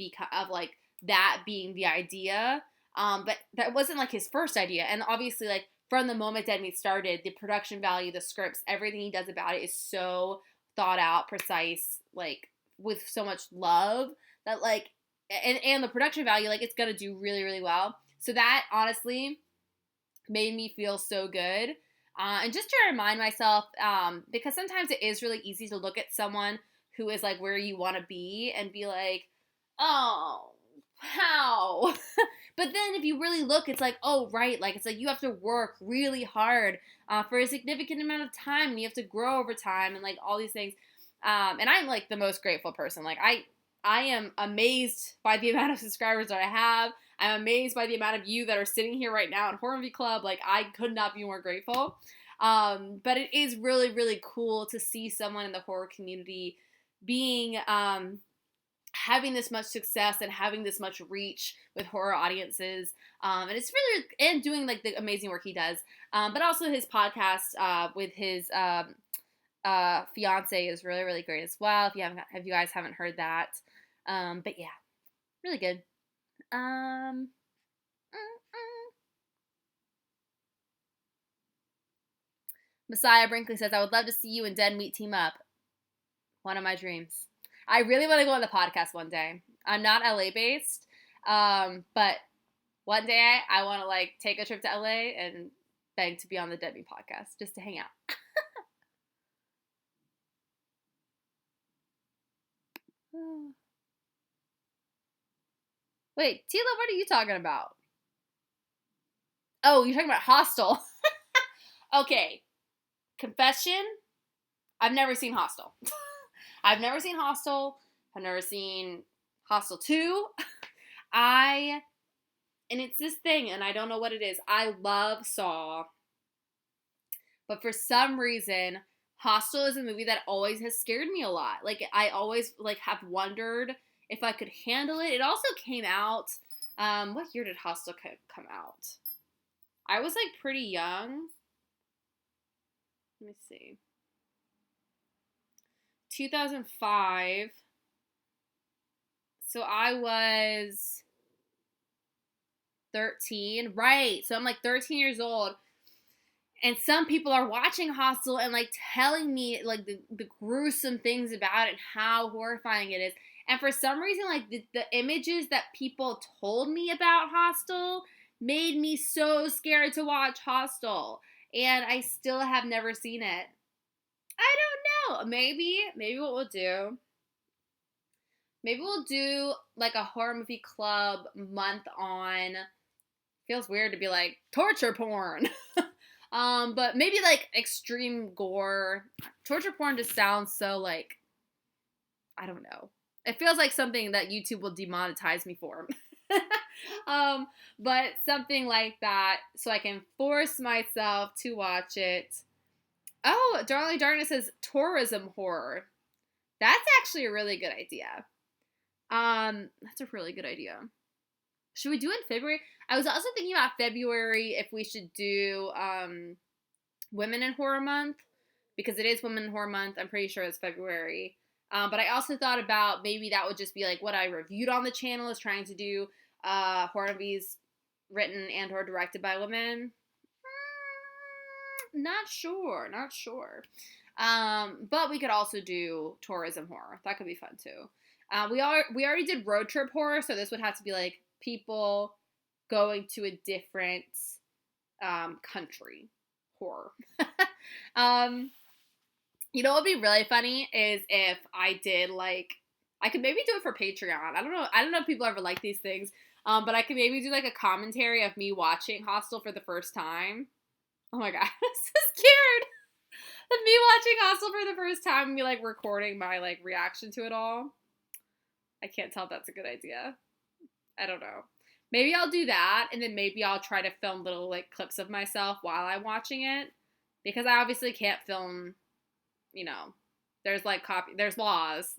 A: that being the idea. But that wasn't like his first idea. And obviously like from the moment Dead Meat started, the production value, the scripts, everything he does about it is so thought out, precise, like with so much love that like and the production value, like it's gonna do really, really well. So that honestly made me feel so good. And just to remind myself, because sometimes it is really easy to look at someone who is like where you want to be and be like, oh, how? But then if you really look, it's like, oh, right. Like, it's like you have to work really hard for a significant amount of time and you have to grow over time and like all these things. And I'm like the most grateful person. Like, I am amazed by the amount of subscribers that I have. I'm amazed by the amount of you that are sitting here right now in Horror Movie Club. Like, I could not be more grateful. But it is really, really cool to see someone in the horror community being, having this much success and having this much reach with horror audiences. And it's really, and doing like the amazing work he does. But also his podcast, with his, fiance is really, really great as well. If you guys haven't heard that. But yeah, really good. Messiah Brinkley says, I would love to see you and Dead Meat team up. One of my dreams. I really want to go on the podcast one day. I'm not LA based, but one day I want to like take a trip to LA and beg to be on the Dead Meat podcast just to hang out. Wait, Tila, what are you talking about? Oh, you're talking about Hostel. Okay. Confession, I've never seen Hostel. I've never seen Hostel. I've never seen Hostel 2. And it's this thing, and I don't know what it is. I love Saw. But for some reason, Hostel is a movie that always has scared me a lot. Like, I always, like, have wondered if I could handle it. It also came out, what year did Hostel come out? I was, like, pretty young. Let me see. 2005. So I was 13. Right. So I'm like 13 years old. And some people are watching Hostel and like telling me like the gruesome things about it and how horrifying it is. And for some reason, like the images that people told me about Hostel made me so scared to watch Hostel. And I still have never seen it. I don't know. Maybe what we'll do. Maybe we'll do like a horror movie club month on. Feels weird to be like torture porn. But maybe like extreme gore. Torture porn just sounds so like, I don't know. It feels like something that YouTube will demonetize me for. But something like that so I can force myself to watch it. Oh, Darling Darkness says tourism horror. That's actually a really good idea. That's a really good idea. Should we do it in February? I was also thinking about February if we should do Women in Horror Month, because it is Women in Horror Month. I'm pretty sure it's February. But I also thought about maybe that would just be like what I reviewed on the channel is trying to do horror movies written and or directed by women. Not sure. But we could also do tourism horror. That could be fun too. We already did road trip horror, so this would have to be like people going to a different country horror. You know what would be really funny is if I did like, I could maybe do it for Patreon. I don't know if people ever like these things, but I could maybe do like a commentary of me watching Hostel for the first time. Oh my god, I'm so scared of me watching Hostel for the first time and me like recording my like reaction to it all. I can't tell if that's a good idea. I don't know. Maybe I'll do that, and then maybe I'll try to film little like clips of myself while I'm watching it, because I obviously can't film, you know, there's laws.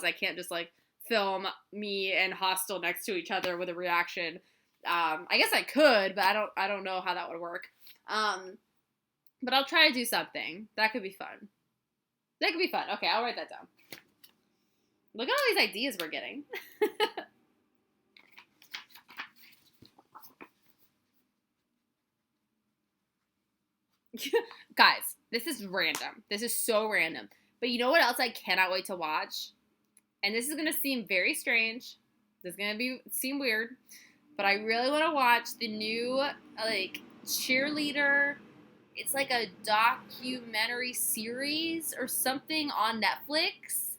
A: I can't just like film me and Hostel next to each other with a reaction. I guess I could, but I don't know how that would work. But I'll try to do something. That could be fun. That could be fun. Okay, I'll write that down. Look at all these ideas we're getting. Guys, this is random. This is so random. But you know what else I cannot wait to watch? And this is going to seem very strange. This is going to seem weird. But I really want to watch the new, like, cheerleader. It's like a documentary series or something on Netflix.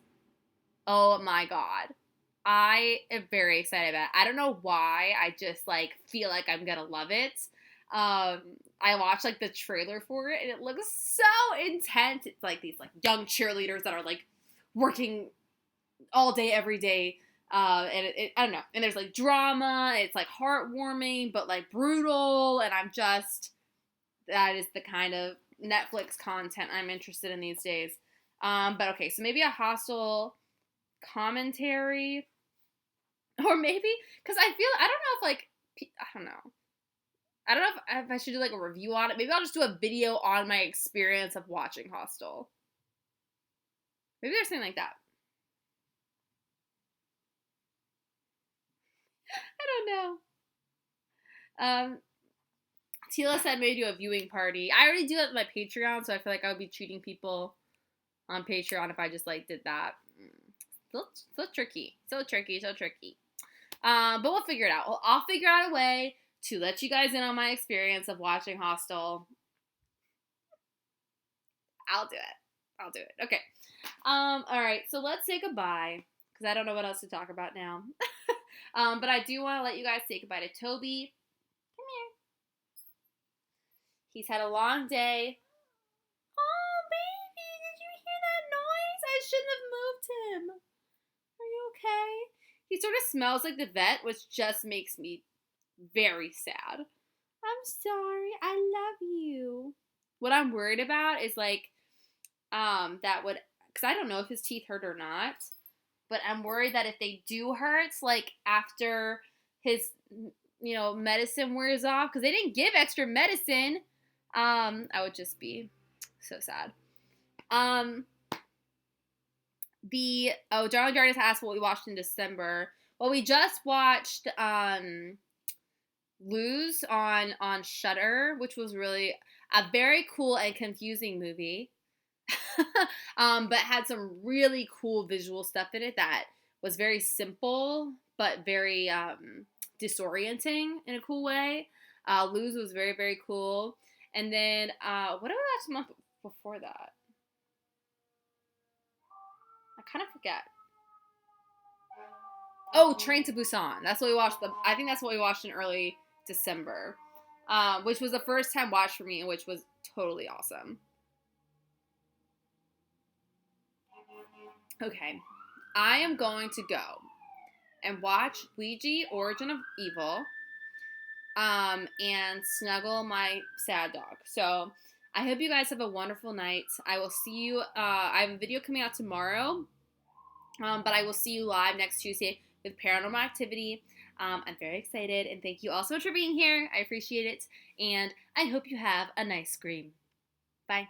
A: Oh my god. I am very excited about it. I don't know why. I just, like, feel like I'm going to love it. I watched, like, the trailer for it, and it looks so intense. It's, like, these, like, young cheerleaders that are, like, working all day, every day. And I don't know. And there's, like, drama. It's, like, heartwarming, but, like, brutal. And that is the kind of Netflix content I'm interested in these days. But, okay, so maybe a Hostel commentary. Or maybe, because I don't know if, like, I don't know. I don't know if I should do, like, a review on it. Maybe I'll just do a video on my experience of watching Hostel. Maybe there's something like that. I don't know. Tila said maybe do a viewing party. I already do it with my Patreon, so I feel like I would be treating people on Patreon if I just, like, did that. So tricky. So tricky. But we'll figure it out. I'll figure out a way to let you guys in on my experience of watching Hostel. I'll do it. Okay. All right. So let's say goodbye because I don't know what else to talk about now. But I do want to let you guys say goodbye to Toby. Come here. He's had a long day. Oh, baby, did you hear that noise? I shouldn't have moved him. Are you okay? He sort of smells like the vet, which just makes me very sad. I'm sorry. I love you. What I'm worried about is, like, because I don't know if his teeth hurt or not, but I'm worried that if they do hurt, like, after his, medicine wears off, because they didn't give extra medicine, I would just be so sad. Darling Jardis asked what we watched in December. Well, we just watched, Lose on Shudder, which was really a very cool and confusing movie. But had some really cool visual stuff in it that was very simple but very disorienting in a cool way. Lose was very, very cool. And then what did we watch the month before that? I kind of forget. Oh, Train to Busan. That's what we watched. I think that's what we watched in early December, which was the first time watch for me, which was totally awesome. Okay, I am going to go and watch Ouija Origin of Evil, and snuggle my sad dog. So I hope you guys have a wonderful night. I will see you. I have a video coming out tomorrow, but I will see you live next Tuesday with Paranormal Activity. I'm very excited, and thank you all so much for being here. I appreciate it, and I hope you have a nice scream. Bye.